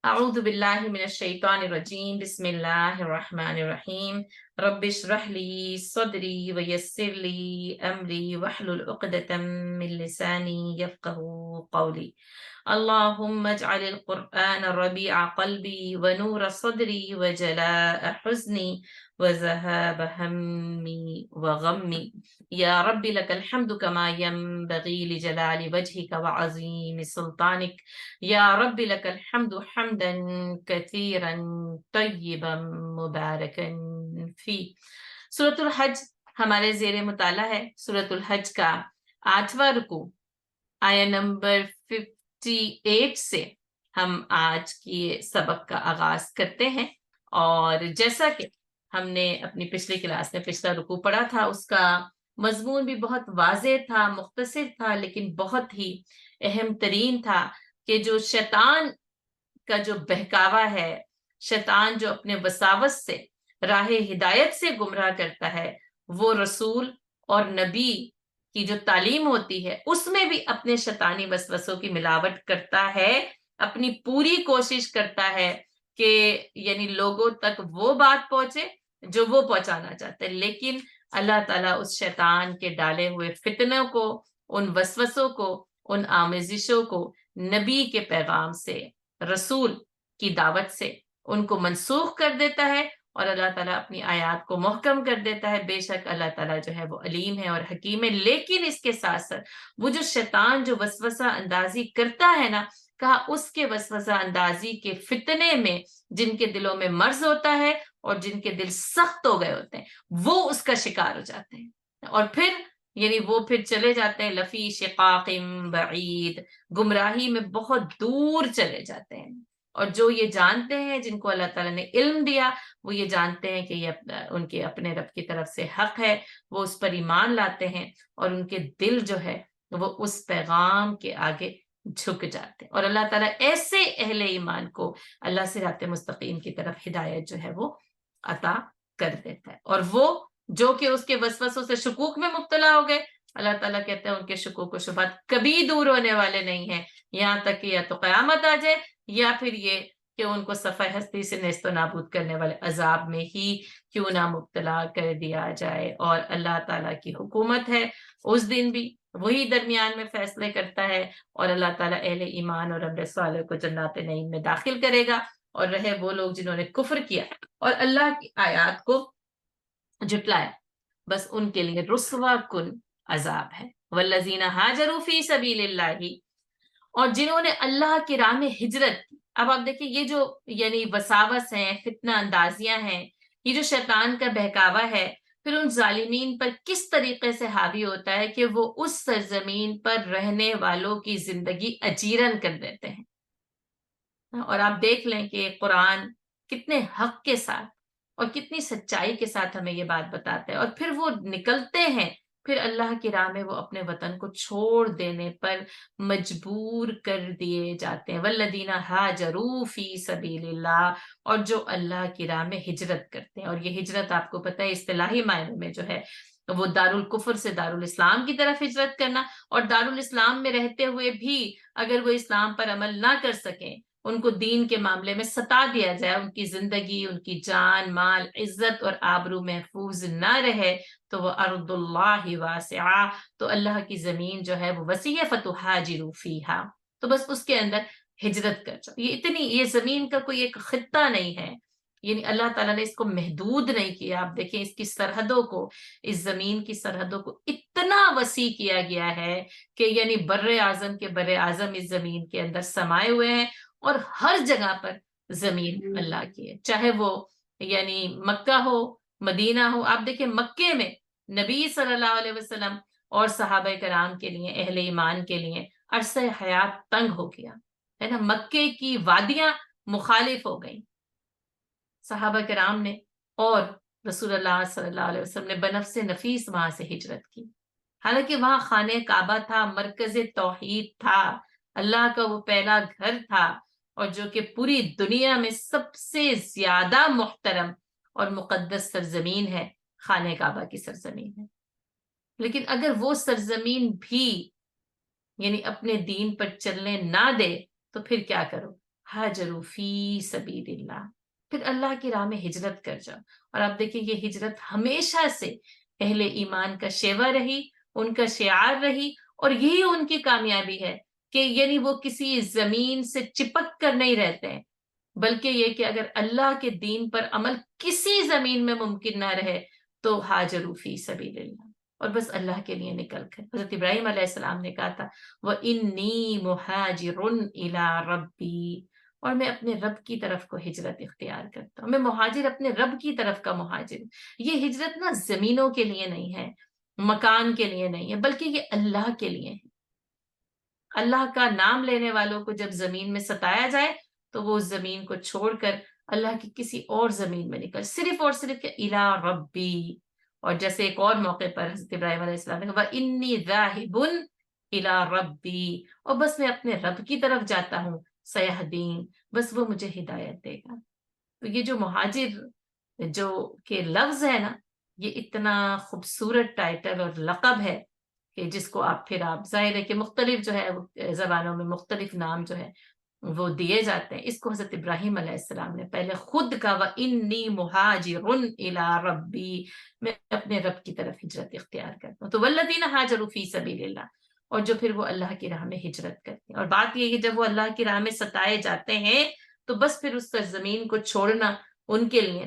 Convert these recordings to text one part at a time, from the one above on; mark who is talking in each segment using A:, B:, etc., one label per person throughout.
A: أعوذ بالله من الشيطان الرجيم بسم الله الرحمن الرحيم رب اشرح لي صدري ويسر لي أمري واحلل عقدة من لساني يفقه قولي اللهم اجعل القرآن ربيع قلبي ونور صدري وجلاء حزني وذهاب همي وغمي يا رب لك الحمد كما ينبغي لجلال وجهك وعظيم سلطانك یا رب لک الحمد حمدا کثیرا طیبا مبارکا فی۔ سورۃ الحج ہمارے زیر مطالعہ ہے۔ سورۃ الحج کا 8واں رکوع آیا نمبر 58 سے ہم آج کی سبق کا آغاز کرتے ہیں، اور جیسا کہ ہم نے اپنی پچھلی کلاس میں پچھلا رکوع پڑھا تھا، اس کا مضمون بھی بہت واضح تھا، مختصر تھا، لیکن بہت ہی اہم ترین تھا کہ جو شیطان کا جو بہکاوا ہے، شیطان جو اپنے وساوس سے راہ ہدایت سے گمراہ کرتا ہے، وہ رسول اور نبی کی جو تعلیم ہوتی ہے اس میں بھی اپنے شیطانی وسوسوں کی ملاوٹ کرتا ہے، اپنی پوری کوشش کرتا ہے کہ یعنی لوگوں تک وہ بات پہنچے جو وہ پہنچانا چاہتے ہیں، لیکن اللہ تعالیٰ اس شیطان کے ڈالے ہوئے فتنوں کو، ان وسوسوں کو، ان آمیزشوں کو نبی کے پیغام سے، رسول کی دعوت سے ان کو منسوخ کر دیتا ہے، اور اللہ تعالیٰ اپنی آیات کو محکم کر دیتا ہے۔ بے شک اللہ تعالیٰ جو ہے وہ علیم ہے اور حکیم ہے، لیکن اس کے ساتھ ساتھ وہ جو شیطان جو وسوسہ اندازی کرتا ہے نا، کہا اس کے وسوسہ اندازی کے فتنے میں جن کے دلوں میں مرض ہوتا ہے اور جن کے دل سخت ہو گئے ہوتے ہیں، وہ اس کا شکار ہو جاتے ہیں، اور پھر یعنی وہ پھر چلے جاتے ہیں لفی شقاق بعید، گمراہی میں بہت دور چلے جاتے ہیں۔ اور جو یہ جانتے ہیں، جن کو اللہ تعالیٰ نے علم دیا، وہ یہ جانتے ہیں کہ یہ ان کے اپنے رب کی طرف سے حق ہے، وہ اس پر ایمان لاتے ہیں، اور ان کے دل جو ہے وہ اس پیغام کے آگے جھک جاتے ہیں، اور اللہ تعالیٰ ایسے اہل ایمان کو اللہ صراط مستقیم کی طرف ہدایت جو ہے وہ عطا کر دیتا ہے۔ اور وہ جو کہ اس کے وسوسوں سے شکوک میں مبتلا ہو گئے، اللہ تعالیٰ کہتے ہیں ان کے شکوک و شبہات کبھی دور ہونے والے نہیں ہیں، یہاں تک کہ یا تو قیامت آ جائے، یا پھر یہ کہ ان کو صفحہ ہستی سے نیست و نابود کرنے والے عذاب میں ہی کیوں نہ مبتلا کر دیا جائے۔ اور اللہ تعالیٰ کی حکومت ہے، اس دن بھی وہی درمیان میں فیصلے کرتا ہے، اور اللہ تعالیٰ اہل ایمان اور عمل صالح کو جنات نعیم میں داخل کرے گا، اور رہے وہ لوگ جنہوں نے کفر کیا اور اللہ کی آیات کو جھٹلایا، بس ان کے لیے رسوا کن عذاب ہے۔ والذین ہاجروا فی سبیل اللہ، اور جنہوں نے اللہ کی راہ میں ہجرت کی۔ اب آپ دیکھیں یہ جو یعنی وساوس ہیں، فتنہ اندازیاں ہیں، یہ جو شیطان کا بہکاوا ہے، پھر ان ظالمین پر کس طریقے سے حاوی ہوتا ہے کہ وہ اس سرزمین پر رہنے والوں کی زندگی اجیرن کر دیتے ہیں۔ اور آپ دیکھ لیں کہ قرآن کتنے حق کے ساتھ اور کتنی سچائی کے ساتھ ہمیں یہ بات بتاتا ہے، اور پھر وہ نکلتے ہیں، پھر اللہ کی راہ میں وہ اپنے وطن کو چھوڑ دینے پر مجبور کر دیے جاتے ہیں۔ والذین ہاجروا فی سبیل اللہ، اور جو اللہ کی راہ میں ہجرت کرتے ہیں، اور یہ ہجرت آپ کو پتہ ہے اصطلاحی معنوں میں جو ہے وہ دارالکفر سے دارالاسلام کی طرف ہجرت کرنا، اور دارالاسلام میں رہتے ہوئے بھی اگر وہ اسلام پر عمل نہ کر سکیں، ان کو دین کے معاملے میں ستا دیا جائے، ان کی زندگی، ان کی جان مال، عزت اور آبرو محفوظ نہ رہے، تو وہ ارض اللہ واسعہ، تو اللہ کی زمین جو ہے وہ وسیع ہے، فتہاجروا فیہا، تو بس اس کے اندر ہجرت کر جاؤ۔ یہ زمین کا کوئی ایک خطہ نہیں ہے، یعنی اللہ تعالیٰ نے اس کو محدود نہیں کیا۔ آپ دیکھیں اس کی سرحدوں کو، اس زمین کی سرحدوں کو اتنا وسیع کیا گیا ہے کہ یعنی بر اعظم کے بر اعظم اس زمین کے اندر سمائے ہوئے ہیں، اور ہر جگہ پر زمین اللہ کی ہے، چاہے وہ یعنی مکہ ہو، مدینہ ہو۔ آپ دیکھیں مکے میں نبی صلی اللہ علیہ وسلم اور صحابہ کرام کے لیے، اہل ایمان کے لیے عرصہ حیات تنگ ہو گیا ہے نا، مکے کی وادیاں مخالف ہو گئیں صحابہ کرام نے، اور رسول اللہ صلی اللہ علیہ وسلم نے بنفس نفیس وہاں سے ہجرت کی، حالانکہ وہاں خانہ کعبہ تھا، مرکز توحید تھا، اللہ کا وہ پہلا گھر تھا، اور جو کہ پوری دنیا میں سب سے زیادہ محترم اور مقدس سرزمین ہے، خانہ کعبہ کی سرزمین ہے۔ لیکن اگر وہ سرزمین بھی یعنی اپنے دین پر چلنے نہ دے تو پھر کیا کرو؟ ہاجروا فی سبیل اللہ، پھر اللہ کی راہ میں ہجرت کر جاؤ۔ اور آپ دیکھیں یہ ہجرت ہمیشہ سے اہل ایمان کا شیوا رہی، ان کا شعار رہی، اور یہی ان کی کامیابی ہے کہ یعنی وہ کسی زمین سے چپک کر نہیں رہتے ہیں، بلکہ یہ کہ اگر اللہ کے دین پر عمل کسی زمین میں ممکن نہ رہے تو ہاجروا فی سبیل اللہ، اور بس اللہ کے لیے نکل کر۔ حضرت ابراہیم علیہ السلام نے کہا تھا وَإِنِّي مُهَاجِرٌ إِلَىٰ رَبِّي، اور میں اپنے رب کی طرف کو ہجرت اختیار کرتا ہوں، میں مہاجر اپنے رب کی طرف کا مہاجر ہوں۔ یہ ہجرت نہ زمینوں کے لیے نہیں ہے، مکان کے لیے نہیں ہے، بلکہ یہ اللہ کے لیے ہے۔ اللہ کا نام لینے والوں کو جب زمین میں ستایا جائے تو وہ اس زمین کو چھوڑ کر اللہ کی کسی اور زمین میں نکل، صرف اور صرف کہ الا ربی۔ اور جیسے ایک اور موقع پر حضرت ابراہیم علیہ السلام نے کہا انی ذاہب الا ربی، اور بس میں اپنے رب کی طرف جاتا ہوں، سیہدین، بس وہ مجھے ہدایت دے گا۔ تو یہ جو مہاجر جو کہ لفظ ہے نا، یہ اتنا خوبصورت ٹائٹل اور لقب ہے کہ جس کو آپ ظاہر ہے کہ مختلف جو ہے زبانوں میں مختلف نام جو ہے وہ دیے جاتے ہیں۔ اس کو حضرت ابراہیم علیہ السلام نے پہلے خود کہا وَإِنِّي مُهَاجِرٌ إِلَىٰ رَبِّي، میں اپنے رب کی طرف ہجرت اختیار کرتا ہوں۔ تو وَالَّذِينَ هَاجَرُوا فِي سَبِيلِ اللَّهِ، اور جو پھر وہ اللہ کی راہ میں ہجرت کرتے ہیں۔ اور بات یہ ہے کہ جب وہ اللہ کی راہ میں ستائے جاتے ہیں تو بس پھر اس سرزمین کو چھوڑنا ان کے لیے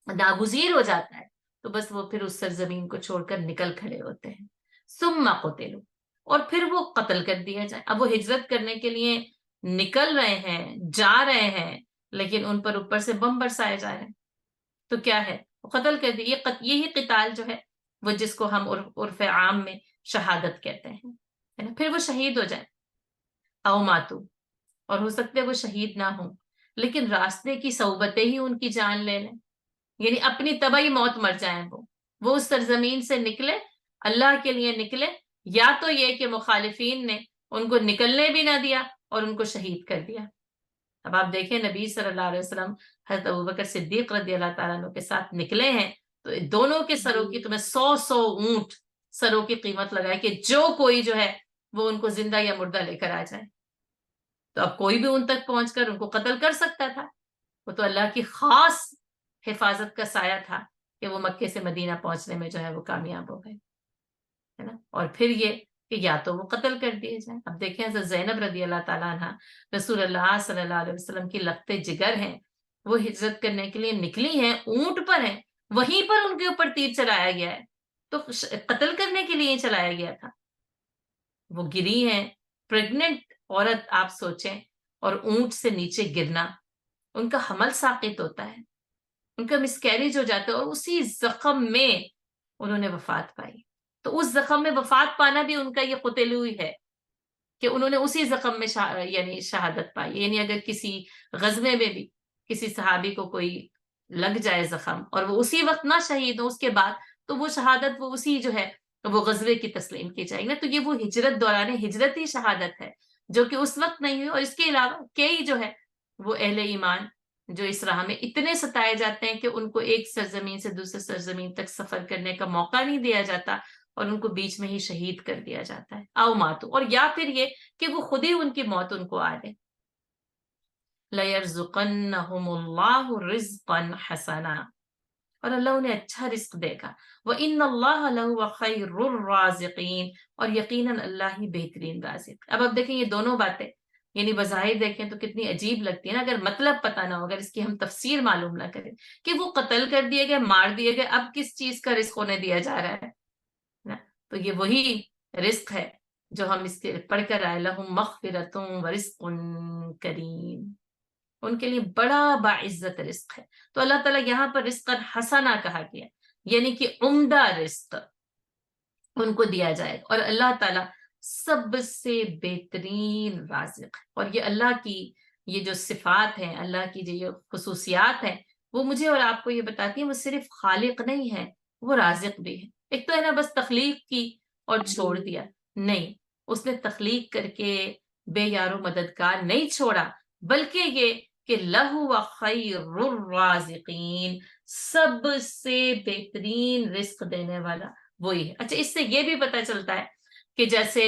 A: ناگزیر ہو جاتا ہے، تو بس وہ پھر اس سرزمین کو چھوڑ کر نکل کھڑے ہوتے ہیں۔ ثم قتلوا، اور پھر وہ قتل کر دیا جائے۔ اب وہ ہجرت کرنے کے لیے نکل رہے ہیں، جا رہے ہیں، لیکن ان پر اوپر سے بم برسائے جا رہے ہیں، تو کیا ہے؟ وہ قتل کر دی۔ یہی قتال جو ہے وہ جس کو ہم عرف عام میں شہادت کہتے ہیں، ہے نا؟ پھر وہ شہید ہو جائیں، او ماتو، اور ہو سکتے وہ شہید نہ ہوں لیکن راستے کی صعوبتیں ہی ان کی جان لے لیں، یعنی اپنی طبعی موت مر جائیں۔ وہ اس سرزمین سے نکلے، اللہ کے لیے نکلے، یا تو یہ کہ مخالفین نے ان کو نکلنے بھی نہ دیا اور ان کو شہید کر دیا۔ اب آپ دیکھیں نبی صلی اللہ علیہ وسلم حضرت ابوبکر صدیق رضی اللہ تعالیٰ عنہ کے ساتھ نکلے ہیں، تو دونوں کے سروں کی قیمت 100 اونٹ سروں کی قیمت لگائے کہ جو کوئی جو ہے وہ ان کو زندہ یا مردہ لے کر آ جائے۔ تو اب کوئی بھی ان تک پہنچ کر ان کو قتل کر سکتا تھا، وہ تو اللہ کی خاص حفاظت کا سایہ تھا کہ وہ مکے سے مدینہ پہنچنے میں جو ہے وہ کامیاب ہو گئے، ہے نا؟ اور پھر یہ کہ یا تو وہ قتل کر دیے جائیں۔ اب دیکھیں حضرت زینب رضی اللہ تعالیٰ عنہ رسول اللہ صلی اللہ علیہ وسلم کی لخت جگر ہیں، وہ ہجرت کرنے کے لیے نکلی ہیں، اونٹ پر ہیں، وہیں پر ان کے اوپر تیر چلایا گیا ہے، تو قتل کرنے کے لیے چلایا گیا تھا۔ وہ گری ہیں، پریگننٹ عورت آپ سوچیں، اور اونٹ سے نیچے گرنا، ان کا حمل ساقط ہوتا ہے، ان کا مسکیریج ہو جاتا ہے، اور اسی زخم میں انہوں نے وفات پائی۔ تو اس زخم میں وفات پانا بھی ان کا یہ قتل ہوئی ہے کہ انہوں نے اسی زخم میں یعنی شہادت پائی۔ یعنی اگر کسی غزوے میں بھی کسی صحابی کو کوئی لگ جائے زخم اور وہ اسی وقت نہ شہید ہو، اس کے بعد تو وہ شہادت وہ اسی جو ہے وہ غزوے کی تسلیم کی جائے گی نا۔ تو یہ وہ ہجرت دوران ہجرت ہی شہادت ہے جو کہ اس وقت نہیں ہوئی۔ اور اس کے علاوہ کئی جو ہے وہ اہل ایمان جو اس راہ میں اتنے ستائے جاتے ہیں کہ ان کو ایک سرزمین سے دوسرے سرزمین تک سفر کرنے کا موقع نہیں دیا جاتا اور ان کو بیچ میں ہی شہید کر دیا جاتا ہے، او ماتو، اور یا پھر یہ کہ وہ خود ہی ان کی موت ان کو آ جائے۔ لَيَرْزُقَنَّهُمُ اللَّهُ رِزْقًا حَسَنًا، اور اللہ انہیں اچھا رزق دے گا۔ وَإِنَّ اللَّهَ لَهُوَ خَيْرُ الرَّازِقِينَ، اور یقیناً اللہ ہی بہترین رازق۔ اب دیکھیں یہ دونوں باتیں یعنی بظاہر دیکھیں تو کتنی عجیب لگتی ہے نا، اگر مطلب پتہ نہ ہو، اگر اس کی ہم تفسیر معلوم نہ کریں کہ وہ قتل کر دیے گئے، مار دیے گئے، اب کس چیز کا رزق انہیں دیا جا رہا ہے نا؟ تو یہ وہی رزق ہے جو ہم اس کے پڑھ کر آئے، لَهُم مَغْفِرَةٌ وَرِزْقٌ کریم، ان کے لیے بڑا باعزت رزق ہے۔ تو اللہ تعالیٰ یہاں پر رزق حسنہ کہا گیا، یعنی کہ عمدہ رزق ان کو دیا جائے، اور اللہ تعالیٰ سب سے بہترین رازق ہے۔ اور یہ اللہ کی یہ جو صفات ہیں، اللہ کی جو یہ خصوصیات ہیں، وہ مجھے اور آپ کو یہ بتاتی ہیں وہ صرف خالق نہیں ہے، وہ رازق بھی ہے۔ ایک تو ہے نا بس تخلیق کی اور چھوڑ دیا، نہیں، اس نے تخلیق کر کے بے یار و مددگار نہیں چھوڑا، بلکہ یہ کہ لَهُوَ خَيْرُ الرَّازِقِينَ، سب سے بہترین رزق دینے والا وہی ہے۔ اچھا، اس سے یہ بھی پتہ چلتا ہے کہ جیسے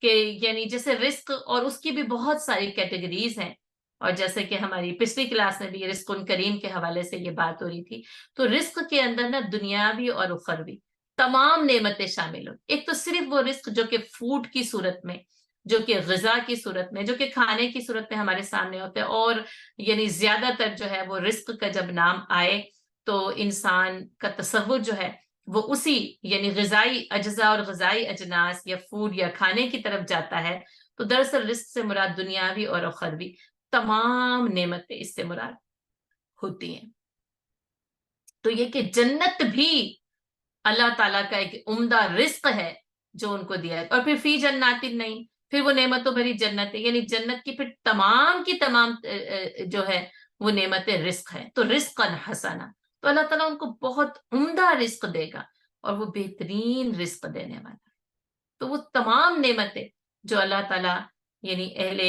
A: کہ یعنی جیسے رزق اور اس کی بھی بہت ساری کیٹیگریز ہیں، اور جیسے کہ ہماری پچھلی کلاس میں بھی رزق کریم کے حوالے سے یہ بات ہو رہی تھی، تو رزق کے اندر نا دنیاوی اور اخروی تمام نعمتیں شامل ہو. ایک تو صرف وہ رزق جو کہ فوڈ کی صورت میں، جو کہ غذا کی صورت میں، جو کہ کھانے کی صورت میں ہمارے سامنے ہوتے ہیں، اور یعنی زیادہ تر جو ہے وہ رزق کا جب نام آئے تو انسان کا تصور جو ہے وہ اسی یعنی غذائی اجزاء اور غذائی اجناس یا فوڈ یا کھانے کی طرف جاتا ہے. تو دراصل رزق سے مراد دنیاوی اور اخروی تمام نعمتیں اس سے مراد ہوتی ہیں. تو یہ کہ جنت بھی اللہ تعالیٰ کا ایک عمدہ رزق ہے جو ان کو دیا ہے. اور پھر فی جنات نہیں، پھر وہ نعمتوں بھری جنت ہے، یعنی جنت کی پھر تمام کی تمام جو ہے وہ نعمتیں رزق ہے. تو رزق حسنا، تو اللہ تعالیٰ ان کو بہت عمدہ رزق دے گا اور وہ بہترین رزق دینے والا ہے. تو وہ تمام نعمتیں جو اللہ تعالیٰ یعنی اہل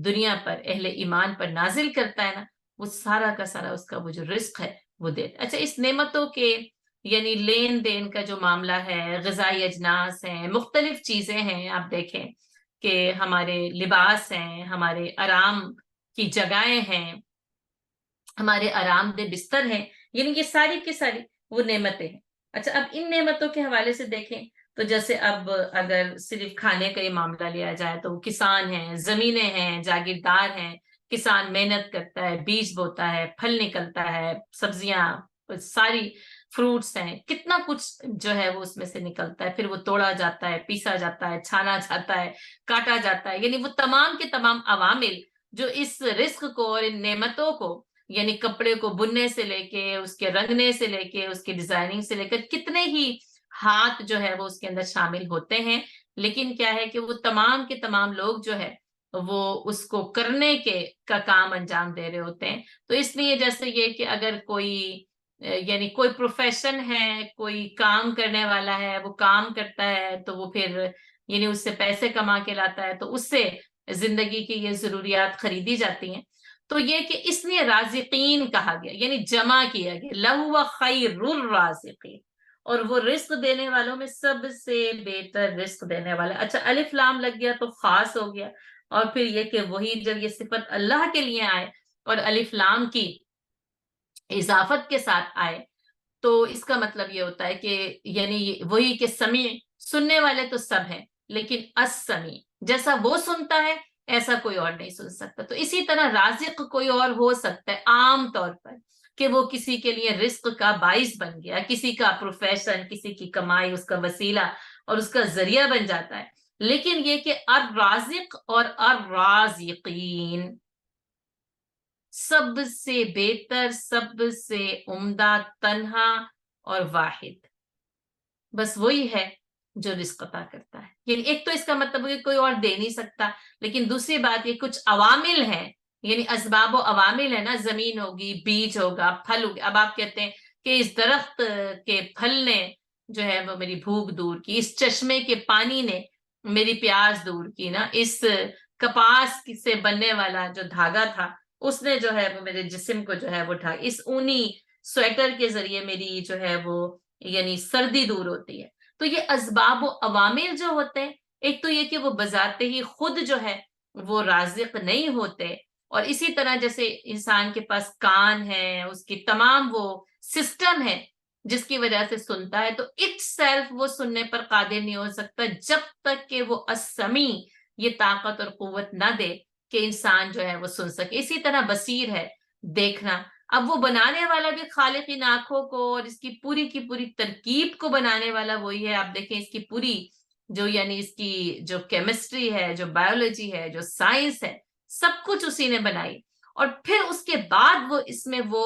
A: دنیا پر، اہل ایمان پر نازل کرتا ہے نا، وہ سارا کا سارا اس کا وہ جو رزق ہے وہ دیتا ہے. اچھا، اس نعمتوں کے یعنی لین دین کا جو معاملہ ہے، غذائی اجناس ہیں، مختلف چیزیں ہیں. آپ دیکھیں کہ ہمارے لباس ہیں، ہمارے آرام کی جگہیں ہیں، ہمارے آرام دہ بستر ہیں، یعنی یہ ساری کی ساری وہ نعمتیں ہیں. اچھا، اب ان نعمتوں کے حوالے سے دیکھیں تو جیسے اب اگر صرف کھانے کا یہ معاملہ لیا جائے تو کسان ہیں، زمینیں ہیں، جاگیردار ہیں. کسان محنت کرتا ہے، بیج بوتا ہے، پھل نکلتا ہے، سبزیاں، ساری فروٹس ہیں، کتنا کچھ جو ہے وہ اس میں سے نکلتا ہے. پھر وہ توڑا جاتا ہے، پیسا جاتا ہے، چھانا جاتا ہے، کاٹا جاتا ہے. یعنی وہ تمام کے تمام عوامل جو اس رزق کو اور ان نعمتوں کو، یعنی کپڑے کو بننے سے لے کے، اس کے رنگنے سے لے کے، اس کے ڈیزائننگ سے لے کر، کتنے ہی ہاتھ جو ہے وہ اس کے اندر شامل ہوتے ہیں. لیکن کیا ہے کہ وہ تمام کے تمام لوگ جو ہے وہ اس کو کرنے کے کا کام انجام دے رہے ہوتے ہیں. تو اس لیے جیسے یہ کہ اگر کوئی یعنی کوئی پروفیشن ہے، کوئی کام کرنے والا ہے، وہ کام کرتا ہے تو وہ پھر یعنی اس سے پیسے کما کے لاتا ہے، تو اس سے زندگی کی یہ ضروریات خریدی جاتی ہیں. تو یہ کہ اس لیے رازقین کہا گیا، یعنی جمع کیا گیا، لَهُوَ خَيْرُ الرَّازِقِينَ، اور وہ رزق دینے والوں میں سب سے بہتر رزق دینے والا. اچھا، الف لام لگ گیا تو خاص ہو گیا. اور پھر یہ کہ وہی جب یہ صفت اللہ کے لیے آئے اور الف لام کی اضافت کے ساتھ آئے تو اس کا مطلب یہ ہوتا ہے کہ یعنی وہی کہ سمیع، سننے والے تو سب ہیں لیکن السمیع، جیسا وہ سنتا ہے ایسا کوئی اور نہیں سن سکتا. تو اسی طرح رازق کوئی اور ہو سکتا ہے عام طور پر کہ وہ کسی کے لیے رزق کا باعث بن گیا، کسی کا پروفیشن، کسی کی کمائی اس کا وسیلہ اور اس کا ذریعہ بن جاتا ہے. لیکن یہ کہ الرازق اور الرازقین سب سے بہتر، سب سے عمدہ، تنہا اور واحد بس وہی ہے جو رزق عطا کرتا ہے. یعنی ایک تو اس کا مطلب ہے کہ کوئی اور دے نہیں سکتا، لیکن دوسری بات یہ کچھ عوامل ہیں، یعنی اسباب و عوامل ہے نا، زمین ہوگی، بیج ہوگا، پھل ہوگی. اب آپ کہتے ہیں کہ اس درخت کے پھل نے جو ہے وہ میری بھوک دور کی، اس چشمے کے پانی نے میری پیاس دور کی نا، اس کپاس سے بننے والا جو دھاگا تھا اس نے جو ہے وہ میرے جسم کو جو ہے وہ ڈھا، اس اونی سویٹر کے ذریعے میری جو ہے وہ یعنی سردی دور ہوتی ہے. تو یہ اسباب و عوامل جو ہوتے ہیں، ایک تو یہ کہ وہ بذات ہی خود جو ہے وہ رازق نہیں ہوتے، اور اسی طرح جیسے انسان کے پاس کان ہے، اس کی تمام وہ سسٹم ہے جس کی وجہ سے سنتا ہے، تو اٹ سیلف وہ سننے پر قادر نہیں ہو سکتا جب تک کہ وہ السمیع یہ طاقت اور قوت نہ دے کہ انسان جو ہے وہ سن سکے. اسی طرح بصیر ہے، دیکھنا. اب وہ بنانے والا بھی خالق ان آنکھوں کو اور اس کی پوری ترکیب کو بنانے والا وہی ہے. آپ دیکھیں اس کی پوری جو یعنی اس کی جو کیمسٹری ہے، جو بایولوجی ہے، جو سائنس ہے، سب کچھ اسی نے بنائی. اور پھر اس کے بعد وہ اس میں وہ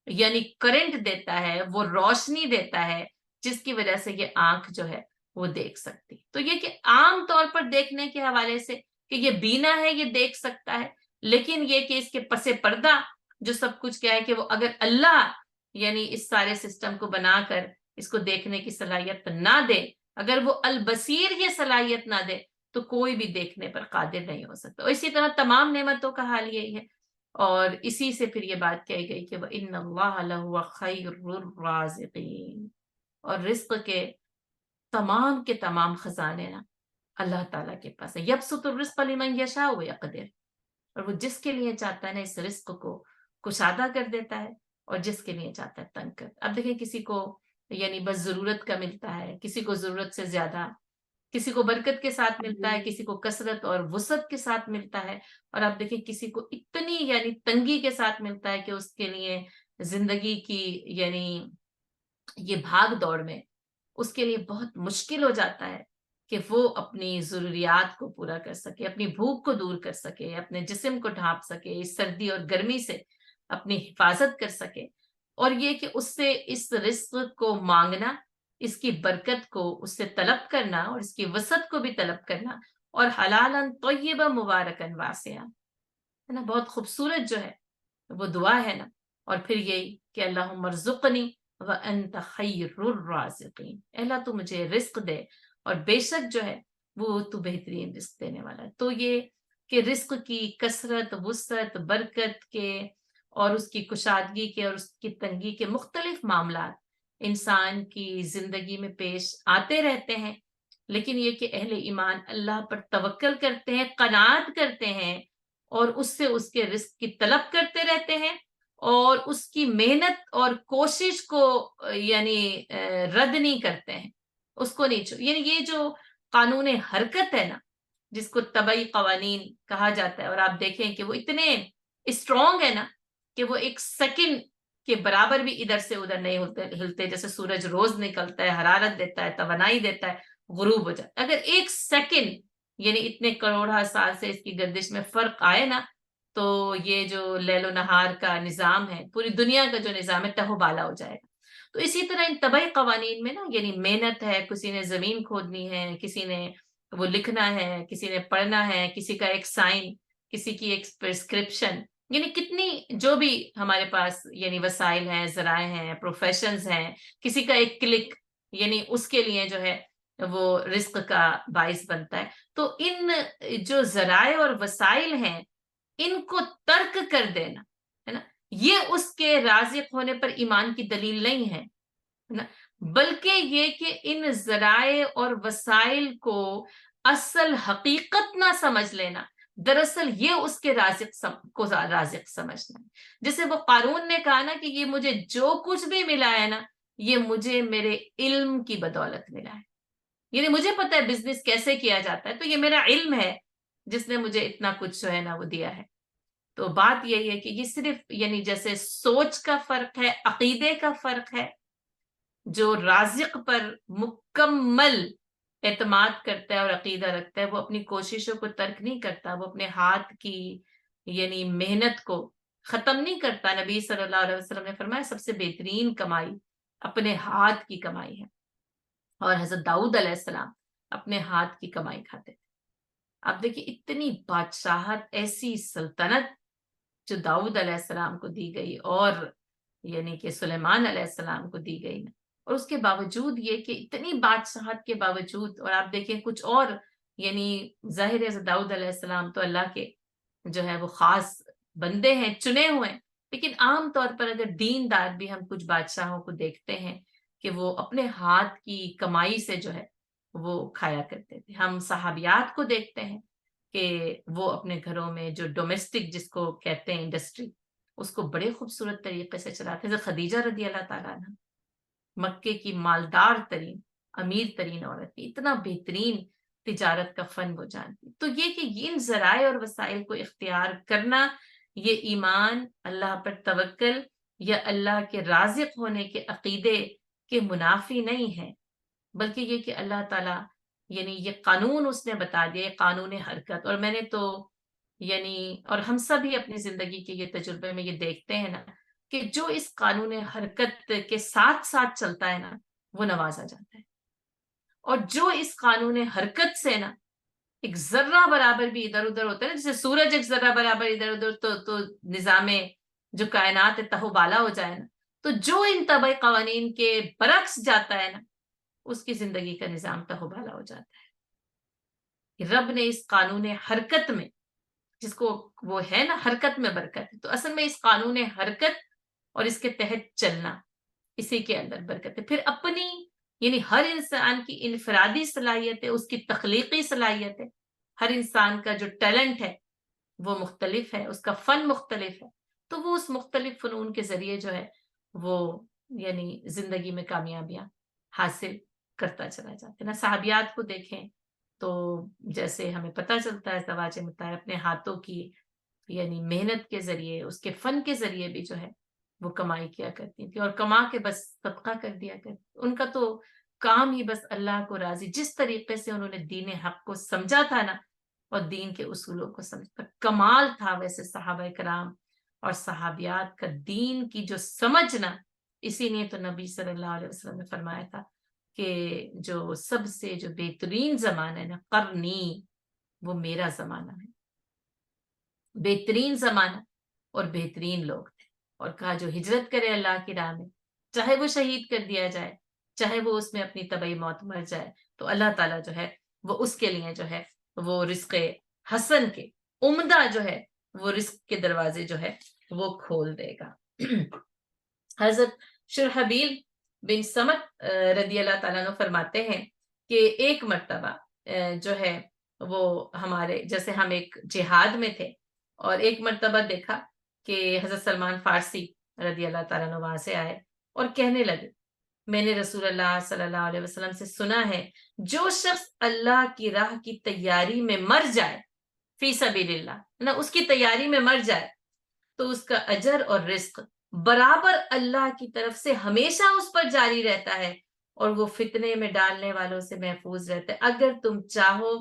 A: یعنی کرنٹ دیتا ہے، وہ روشنی دیتا ہے جس کی وجہ سے یہ آنکھ جو ہے وہ دیکھ سکتی. تو یہ کہ عام طور پر دیکھنے کے حوالے سے کہ یہ بینا ہے، یہ دیکھ سکتا ہے، لیکن یہ کہ اس کے پس پردہ جو سب کچھ کیا ہے کہ وہ اگر اللہ یعنی اس سارے سسٹم کو بنا کر اس کو دیکھنے کی صلاحیت نہ دے، اگر وہ البصیر یہ صلاحیت نہ دے تو کوئی بھی دیکھنے پر قادر نہیں ہو سکتا. اور اسی طرح تمام نعمتوں کا حال یہی ہے. اور اسی سے پھر یہ بات کہی گئی کہ وَإِنَّ اللَّهَ لَهُوَ خَيْرُ الرَّازِقِينَ، اور رزق کے تمام کے تمام خزانے نا اللہ تعالیٰ کے پاس ہے. یبسط الرزق لمن یشاء ویقدر، اور وہ جس کے لیے چاہتا ہے نا اس رزق کو کشادہ کر دیتا ہے، اور جس کے لیے چاہتا ہے تنگ کر۔ اب دیکھیں کسی کو یعنی بس ضرورت کا ملتا ہے، کسی کو ضرورت سے زیادہ، کسی کو برکت کے ساتھ ملتا ہے، کسی کو کثرت اور وسعت کے ساتھ ملتا ہے، اور آپ دیکھیں کسی کو اتنی یعنی تنگی کے ساتھ ملتا ہے کہ اس کے لیے زندگی کی یعنی یہ بھاگ دوڑ میں اس کے لیے بہت مشکل ہو جاتا ہے کہ وہ اپنی ضروریات کو پورا کر سکے، اپنی بھوک کو دور کر سکے، اپنے جسم کو ڈھانپ سکے، اس سردی اور گرمی سے اپنی حفاظت کر سکے۔ اور یہ کہ اس سے اس رزق کو مانگنا، اس کی برکت کو اس سے طلب کرنا، اور اس کی وسعت کو بھی طلب کرنا، اور حلالً طیبا مبارکاً واسعا، ہے نا، بہت خوبصورت جو ہے وہ دعا ہے نا۔ اور پھر یہی کہ اللہم ارزقنی وانت خیر الرازقین، اے اللہ تو مجھے رزق دے، اور بے شک جو ہے وہ تو بہترین رزق دینے والا ہے۔ تو یہ کہ رزق کی کثرت، وسعت، برکت کے اور اس کی کشادگی کے اور اس کی تنگی کے مختلف معاملات انسان کی زندگی میں پیش آتے رہتے ہیں، لیکن یہ کہ اہل ایمان اللہ پر توکل کرتے ہیں، قناعت کرتے ہیں، اور اس سے اس کے رزق کی طلب کرتے رہتے ہیں، اور اس کی محنت اور کوشش کو یعنی رد نہیں کرتے ہیں، اس کو نہیں یعنی یہ جو قانون حرکت ہے نا، جس کو طبعی قوانین کہا جاتا ہے، اور آپ دیکھیں کہ وہ اتنے اسٹرانگ ہے نا کہ وہ ایک سیکنڈ کے برابر بھی ادھر سے ادھر نہیں ہلتے، جیسے سورج روز نکلتا ہے، حرارت دیتا ہے، توانائی دیتا ہے، غروب ہو جاتا ہے، اگر ایک سیکنڈ یعنی اتنے کروڑہ سال سے اس کی گردش میں فرق آئے نا، تو یہ جو لیل و نہار کا نظام ہے، پوری دنیا کا جو نظام ہے، تہو بالا ہو جائے گا۔ تو اسی طرح ان طبعی قوانین میں نا یعنی محنت ہے، کسی نے زمین کھودنی ہے، کسی نے وہ لکھنا ہے، کسی نے پڑھنا ہے، کسی کا ایک سائن، کسی کی ایک پرسکرپشن، یعنی کتنی جو بھی ہمارے پاس یعنی وسائل ہیں، ذرائع ہیں، پروفیشنز ہیں، کسی کا ایک کلک یعنی اس کے لیے جو ہے وہ رزق کا باعث بنتا ہے۔ تو ان جو ذرائع اور وسائل ہیں ان کو ترک کر دینا، ہے نا، یہ اس کے رازق ہونے پر ایمان کی دلیل نہیں ہے نا، بلکہ یہ کہ ان ذرائع اور وسائل کو اصل حقیقت نہ سمجھ لینا، دراصل یہ اس کے کو رازق سمجھنا ہے۔ جیسے وہ قارون نے کہا نا کہ یہ مجھے جو کچھ بھی ملا ہے نا، یہ مجھے میرے علم کی بدولت ملا ہے، یعنی مجھے پتا ہے بزنس کیسے کیا جاتا ہے، تو یہ میرا علم ہے جس نے مجھے اتنا کچھ جو ہے نا وہ دیا ہے۔ تو بات یہی ہے کہ یہ صرف یعنی جیسے سوچ کا فرق ہے، عقیدے کا فرق ہے، جو رازق پر مکمل اعتماد کرتا ہے اور عقیدہ رکھتا ہے، وہ اپنی کوششوں کو ترک نہیں کرتا، وہ اپنے ہاتھ کی یعنی محنت کو ختم نہیں کرتا۔ نبی صلی اللہ علیہ وسلم نے فرمایا سب سے بہترین کمائی اپنے ہاتھ کی کمائی ہے، اور حضرت داؤد علیہ السلام اپنے ہاتھ کی کمائی کھاتے تھے۔ اب دیکھیے اتنی بادشاہت، ایسی سلطنت جو داؤد علیہ السلام کو دی گئی، اور یعنی کہ سلیمان علیہ السلام کو دی گئی، اور اس کے باوجود یہ کہ اتنی بادشاہت کے باوجود، اور آپ دیکھیں کچھ اور یعنی ظاہر ہے داؤد علیہ السلام تو اللہ کے جو ہے وہ خاص بندے ہیں، چنے ہوئے ہیں، لیکن عام طور پر اگر دیندار بھی ہم کچھ بادشاہوں کو دیکھتے ہیں کہ وہ اپنے ہاتھ کی کمائی سے جو ہے وہ کھایا کرتے تھے۔ ہم صحابیات کو دیکھتے ہیں کہ وہ اپنے گھروں میں جو ڈومیسٹک جس کو کہتے ہیں انڈسٹری، اس کو بڑے خوبصورت طریقے سے چلاتے ہیں۔ خدیجہ رضی اللہ تعالیٰ عنہ مکے کی مالدار ترین، امیر ترین عورت تھی، اتنا بہترین تجارت کا فن وہ جانتی۔ تو یہ کہ ان ذرائع اور وسائل کو اختیار کرنا، یہ ایمان، اللہ پر توکل یا اللہ کے رازق ہونے کے عقیدے کے منافی نہیں ہے، بلکہ یہ کہ اللہ تعالیٰ یعنی یہ قانون اس نے بتا دیا، قانون حرکت۔ اور میں نے تو یعنی اور ہم سب ہی اپنی زندگی کے یہ تجربے میں یہ دیکھتے ہیں نا کہ جو اس قانون حرکت کے ساتھ ساتھ چلتا ہے نا وہ نوازا جاتا ہے، اور جو اس قانون حرکت سے نا ایک ذرہ برابر بھی ادھر ادھر ہوتا ہے نا، جیسے سورج ایک ذرہ برابر ادھر ادھر تو نظام جو کائنات ہے تہو بالا ہو جائے نا، تو جو ان طبعی قوانین کے برعکس جاتا ہے نا اس کی زندگی کا نظام تہو بالا ہو جاتا ہے۔ رب نے اس قانون حرکت میں، جس کو وہ ہے نا حرکت میں برکت ہے، تو اصل میں اس قانون حرکت اور اس کے تحت چلنا، اسی کے اندر برکت ہے۔ پھر اپنی یعنی ہر انسان کی انفرادی صلاحیت ہے، اس کی تخلیقی صلاحیت ہے، ہر انسان کا جو ٹیلنٹ ہے وہ مختلف ہے، اس کا فن مختلف ہے، تو وہ اس مختلف فنون کے ذریعے جو ہے وہ یعنی زندگی میں کامیابیاں حاصل کرتا چلا جاتا ہے نا۔ صحابیات کو دیکھیں تو جیسے ہمیں پتہ چلتا ہے زواج مطہر اپنے ہاتھوں کی یعنی محنت کے ذریعے، اس کے فن کے ذریعے بھی جو ہے وہ کمائی کیا کرتی تھی، اور کما کے بس صدقہ کر دیا کرتی۔ ان کا تو کام ہی بس اللہ کو راضی، جس طریقے سے انہوں نے دین حق کو سمجھا تھا نا، اور دین کے اصولوں کو سمجھا، کمال تھا ویسے صحابہ کرام اور صحابیات کا دین کی جو سمجھنا۔ اسی لیے تو نبی صلی اللہ علیہ وسلم نے فرمایا تھا کہ جو سب سے جو بہترین زمانہ ہے نا، قرنی، وہ میرا زمانہ ہے، بہترین زمانہ اور بہترین لوگ تھے۔ اور کہا جو ہجرت کرے اللہ کی راہ میں، چاہے وہ شہید کر دیا جائے، چاہے وہ اس میں اپنی طبعی موت مر جائے، تو اللہ تعالیٰ جو ہے وہ اس کے لیے جو ہے وہ رزق حسن کے عمدہ جو ہے وہ رزق کے دروازے جو ہے وہ کھول دے گا۔ حضرت شرحبیل بن سمت رضی اللہ تعالیٰ عنہ فرماتے ہیں کہ ایک مرتبہ جو ہے وہ ہمارے جیسے ہم ایک جہاد میں تھے، اور ایک مرتبہ دیکھا کہ حضرت سلمان فارسی رضی اللہ تعالیٰ عنہ وہاں سے آئے اور کہنے لگے، میں نے رسول اللہ صلی اللہ علیہ وسلم سے سنا ہے جو شخص اللہ کی راہ کی تیاری میں مر جائے، فی سبیل اللہ نا، اس کی تیاری میں مر جائے، تو اس کا اجر اور رزق برابر اللہ کی طرف سے ہمیشہ اس پر جاری رہتا ہے، اور وہ فتنے میں ڈالنے والوں سے محفوظ رہتا ہے۔ اگر تم چاہو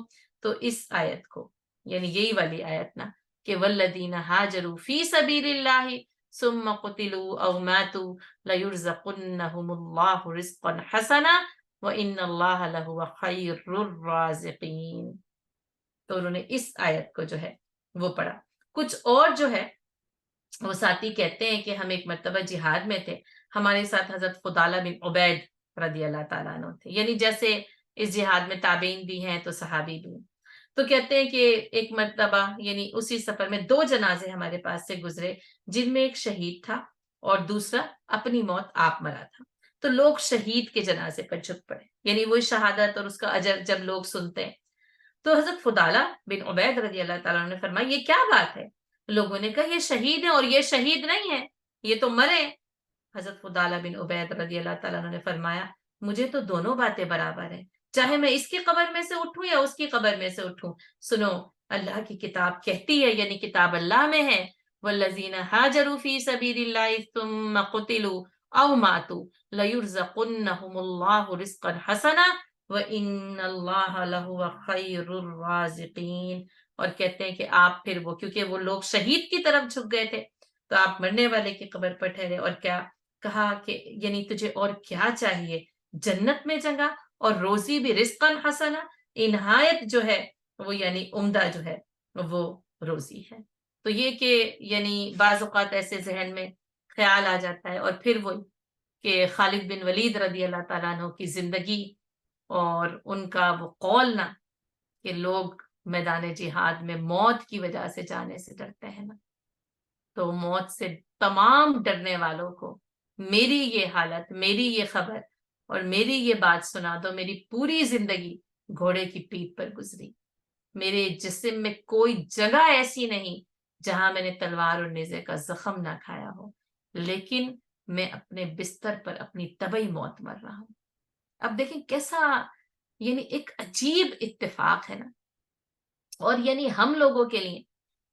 A: تو اس آیت کو، یعنی یہی والی آیت نا، کہ والذین ہاجروا فی سبیل اللہ ثم قتلوا او ماتوا لیرزقنہم اللہ رزقا حسنا وان اللہ لہو خیر الرازقین۔ تو انہوں نے اس آیت کو جو ہے وہ پڑھا۔ کچھ اور جو ہے وہ ساتھی کہتے ہیں کہ ہم ایک مرتبہ جہاد میں تھے، ہمارے ساتھ حضرت فضالہ بن عبید رضی اللہ تعالیٰ عنہ تھے، یعنی جیسے اس جہاد میں تابعین بھی ہیں تو صحابی بھی ہیں۔ تو کہتے ہیں کہ ایک مرتبہ یعنی اسی سفر میں 2 جنازے ہمارے پاس سے گزرے، جن میں ایک شہید تھا اور دوسرا اپنی موت آپ مرا تھا۔ تو لوگ شہید کے جنازے پر جھک پڑے، یعنی وہی شہادت اور اس کا اجر جب لوگ سنتے ہیں۔ تو حضرت فضالہ بن عبید رضی اللہ تعالیٰ عنہ نے فرمایا یہ کیا بات ہے؟ لوگوں نے کہا یہ شہید ہے اور یہ شہید نہیں ہے، یہ تو مرے۔ حضرت فضالہ بن عبید رضی اللہ تعالیٰ عنہ نے فرمایا مجھے تو دونوں باتیں برابر ہیں، چاہے میں اس کی قبر میں سے اٹھوں یا اس کی قبر میں سے اٹھوں۔ سنو، اللہ کی کتاب کہتی ہے، یعنی کتاب اللہ میں ہے، والذین ہاجروا فی سبیل اللہ ثم قتلوا او ماتوا لیرزقنہم اللہ رزقا حسنا وَإِنَّ اللَّهَ لَهُوَ خَيْرُ الرَّازِقِينَ۔ اور کہتے ہیں کہ آپ پھر وہ، کیونکہ وہ لوگ شہید کی طرف جھک گئے تھے، تو آپ مرنے والے کی قبر پر ٹھہرے، اور کیا کہا کہ یعنی تجھے اور کیا چاہیے؟ جنت میں جگہ اور روزی بھی رزقاً حسنا، نہایت جو ہے وہ یعنی عمدہ جو ہے وہ روزی ہے۔ تو یہ کہ یعنی بعض اوقات ایسے ذہن میں خیال آ جاتا ہے، اور پھر وہ کہ خالد بن ولید رضی اللہ تعالیٰ عنہ کی زندگی اور ان کا وہ قول نا کہ لوگ میدان جہاد میں موت کی وجہ سے جانے سے ڈرتے ہیں نا، تو موت سے تمام ڈرنے والوں کو میری یہ حالت، میری یہ خبر اور میری یہ بات سنا دو۔ میری پوری زندگی گھوڑے کی پیٹھ پر گزری، میرے جسم میں کوئی جگہ ایسی نہیں جہاں میں نے تلوار اور نیزے کا زخم نہ کھایا ہو، لیکن میں اپنے بستر پر اپنی طبعی موت مر رہا ہوں۔ اب دیکھیں کیسا یعنی ایک عجیب اتفاق ہے نا، اور یعنی ہم لوگوں کے لیے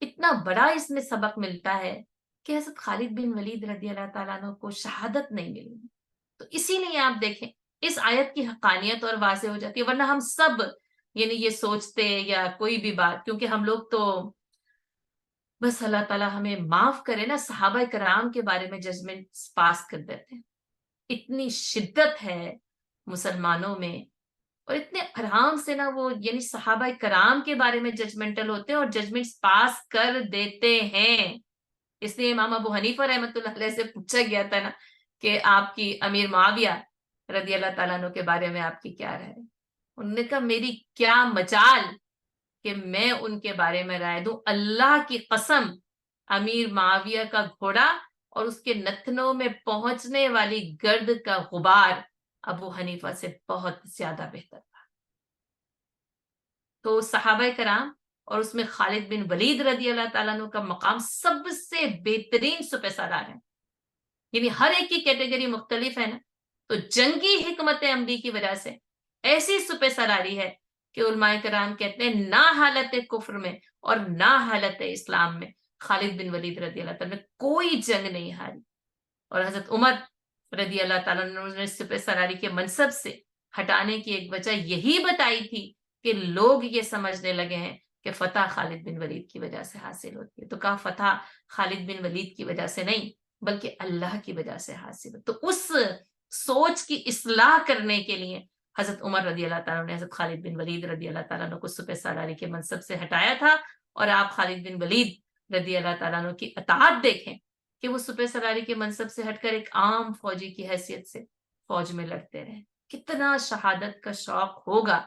A: اتنا بڑا اس میں سبق ملتا ہے کہ حضرت خالد بن ولید رضی اللہ تعالیٰ عنہ کو شہادت نہیں ملی۔ تو اسی لیے آپ دیکھیں اس آیت کی حقانیت اور واضح ہو جاتی ہے، ورنہ ہم سب یعنی یہ سوچتے یا کوئی بھی بات، کیونکہ ہم لوگ تو بس اللہ تعالیٰ ہمیں معاف کرے نا، صحابہ کرام کے بارے میں ججمنٹ پاس کر دیتے ہیں۔ اتنی شدت ہے مسلمانوں میں، اور اتنے آرام سے نا وہ یعنی صحابہ کرام کے بارے میں ججمنٹل ہوتے ہیں اور ججمنٹس پاس کر دیتے ہیں۔ اس لیے امام ابو حنیفہ رحمۃ اللہ علیہ سے پوچھا گیا تھا نا کہ آپ کی امیر معاویہ رضی اللہ تعالیٰ عنہ کے بارے میں آپ کی کیا رائے ہے؟ انہوں نے کہا میری کیا مجال کہ میں ان کے بارے میں رائے دوں، اللہ کی قسم امیر معاویہ کا گھوڑا اور اس کے نتنوں میں پہنچنے والی گرد کا غبار ابو حنیفہ سے بہت زیادہ بہتر تھا۔ تو صحابہ کرام اور اس میں خالد بن ولید رضی اللہ تعالیٰ عنہ کا مقام سب سے بہترین سپہ سالار ہے. یعنی ہر ایک کی کیٹیگری مختلف ہے نا. تو جنگی حکمت عملی کی وجہ سے ایسی سپہ سالاری ہے کہ علماء کرام کہتے ہیں نہ حالت کفر میں اور نہ حالت اسلام میں خالد بن ولید رضی اللہ تعالیٰ نے کوئی جنگ نہیں ہاری. اور حضرت عمر رضی اللہ تعالیٰ نے سپہ سالاری کے منصب سے ہٹانے کی ایک وجہ یہی بتائی تھی کہ لوگ یہ سمجھنے لگے ہیں کہ فتح خالد بن ولید کی وجہ سے حاصل ہوتی ہے. تو کہا فتح خالد بن ولید کی وجہ سے نہیں بلکہ اللہ کی وجہ سے حاصل. تو اس سوچ کی اصلاح کرنے کے لیے حضرت عمر رضی اللہ تعالیٰ نے حضرت خالد بن ولید رضی اللہ تعالیٰ عنہ کو سپہ سالاری کے منصب سے ہٹایا تھا. اور آپ خالد بن ولید رضی اللہ تعالیٰ عنہ کی اطاعت دیکھیں کہ وہ سپہ سالاری کے منصب سے ہٹ کر ایک عام فوجی کی حیثیت سے فوج میں لڑتے رہے. کتنا شہادت کا شوق ہوگا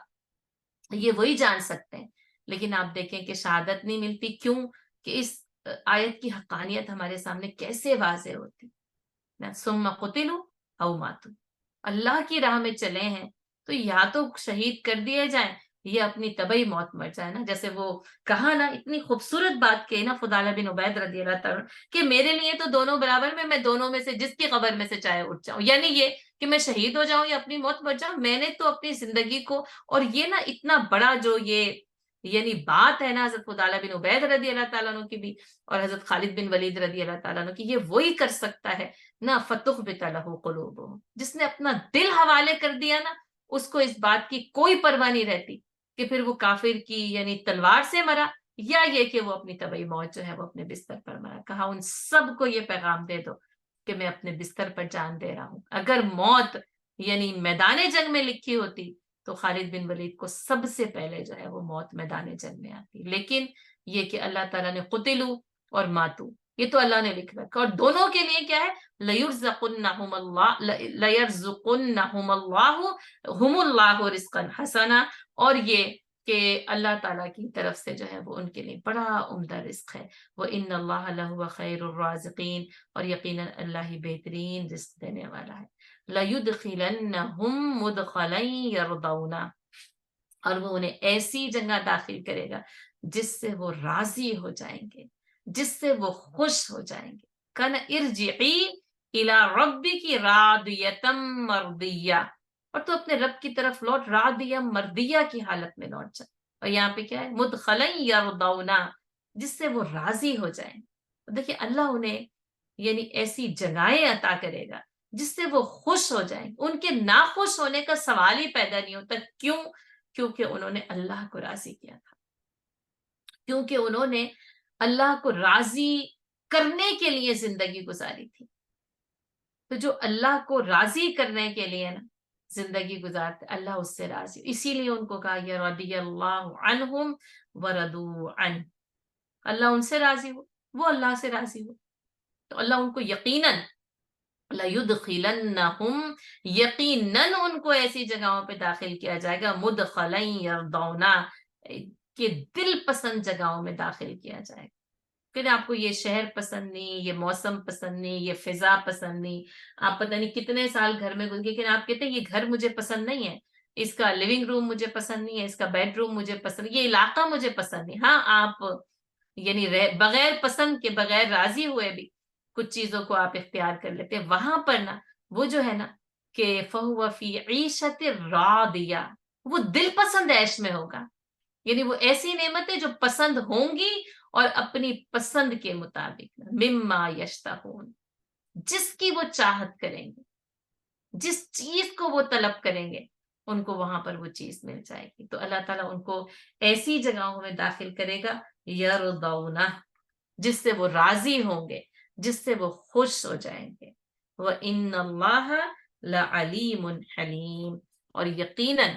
A: یہ وہی جان سکتے ہیں. لیکن آپ دیکھیں کہ شہادت نہیں ملتی. کیوں؟ کہ اس آیت کی حقانیت ہمارے سامنے کیسے واضح ہوتی. ثم قتلوا او ماتوا، اللہ کی راہ میں چلے ہیں تو یا تو شہید کر دیے جائیں یا اپنی طبعی موت مر جائے نا. جیسے وہ کہا نا، اتنی خوبصورت بات کہی نا فضالہ بن عبید رضی اللہ تعالیٰ کہ میرے لیے تو دونوں برابر میں دونوں میں سے جس کی قبر میں سے چاہے اٹھ جاؤں. یعنی یہ کہ میں شہید ہو جاؤں یا اپنی موت مر جاؤں، میں نے تو اپنی زندگی کو. اور یہ نا اتنا بڑا جو یہ یعنی بات ہے نا حضرت فضالہ بن عبید رضی اللہ تعالیٰ عنہ کی بھی اور حضرت خالد بن ولید رضی اللہ تعالیٰ عنہ کی، یہ وہی کر سکتا ہے نا. فتخبت لہ قلوبہم، جس نے اپنا دل حوالے کر دیا نا اس کو اس بات کی کوئی پرواہ نہیں رہتی کہ پھر وہ کافر کی یعنی تلوار سے مرا یا یہ کہ وہ اپنی طبعی موت جو ہے وہ اپنے بستر پر مرا. کہا ان سب کو یہ پیغام دے دو کہ میں اپنے بستر پر جان دے رہا ہوں. اگر موت یعنی میدان جنگ میں لکھی ہوتی تو خالد بن ولید کو سب سے پہلے جو ہے وہ موت میدان جنگ میں آتی. لیکن یہ کہ اللہ تعالیٰ نے قتلوا اور ماتوا، یہ تو اللہ نے لکھ رکھا. اور دونوں کے لیے کیا ہے؟ لَيُرْزَقُنَّهُمُ اللَّهُ لَيَرْزُقُنَّهُمُ اللَّهُ هُمُ اللَّهُ رِزْقًا حَسَنًا. اور یہ کہ اللہ تعالیٰ کی طرف سے جو ہے وہ ان کے لیے بڑا عمدہ رزق ہے. وَإِنَّ اللَّهَ لَهُوَ خَيْرُ الرَّازِقِينَ، اور یقیناً اللہ ہی بہترین رزق دینے والا ہے. لَيُدْخِلَنَّهُمْ مُدْخَلًا يَرْضَوْنَ، اور وہ انہیں ایسی جگہ داخل کرے گا جس سے وہ راضی ہو جائیں گے، جس سے وہ خوش ہو جائیں گے. کن ارجعی الی ربک راضیۃ مرضیہ، اور تو اپنے رب کی طرف لوٹ راضیہ مرضیہ کی حالت میں لوٹ جا. اور یہاں پہ کیا ہے؟ مدخلا یرضون، جس سے وہ راضی ہو جائیں. دیکھیں اللہ انہیں یعنی ایسی جگہیں عطا کرے گا جس سے وہ خوش ہو جائیں. ان کے ناخوش ہونے کا سوال ہی پیدا نہیں ہوتا. کیوں؟ کیونکہ انہوں نے اللہ کو راضی کیا تھا، کیونکہ انہوں نے اللہ کو راضی کرنے کے لیے زندگی گزاری تھی. تو جو اللہ کو راضی کرنے کے لیے نا زندگی گزارتے اللہ اس سے راضی. اسی لیے ان کو کہا یا رضی اللہ عنہم ورضوا عنہ، اللہ ان سے راضی ہو، وہ اللہ سے راضی ہو. تو اللہ ان کو یقیناً لَيُدْخِلَنَّهُمْ، یقیناً ان کو ایسی جگہوں پہ داخل کیا جائے گا مدخلا یرضونا، کہ دل پسند جگہوں میں داخل کیا جائے گا. پھر آپ کو یہ شہر پسند نہیں، یہ موسم پسند نہیں، یہ فضا پسند نہیں، آپ پتہ نہیں کتنے سال گھر میں گزرے لیکن آپ کہتے ہیں یہ گھر مجھے پسند نہیں ہے، اس کا لیونگ روم مجھے پسند نہیں ہے، اس کا بیڈ روم مجھے پسند، یہ علاقہ مجھے پسند نہیں. ہاں آپ یعنی بغیر پسند کے، بغیر راضی ہوئے بھی کچھ چیزوں کو آپ اختیار کر لیتے ہیں. وہاں پر نا وہ جو ہے نا کہ فَهُوَ فِي عِيشَةٍ رَاضِيَةٍ، وہ دل پسند عیش میں ہوگا. یعنی وہ ایسی نعمتیں جو پسند ہوں گی اور اپنی پسند کے مطابق، مما یشتہون، جس کی وہ چاہت کریں گے، جس چیز کو وہ طلب کریں گے ان کو وہاں پر وہ چیز مل جائے گی. تو اللہ تعالیٰ ان کو ایسی جگہوں میں داخل کرے گا یرضونہ، جس سے وہ راضی ہوں گے، جس سے وہ خوش ہو جائیں گے. وَإِنَّ اللَّهَ لَعَلِيمٌ حَلِيمٌ، اور یقیناً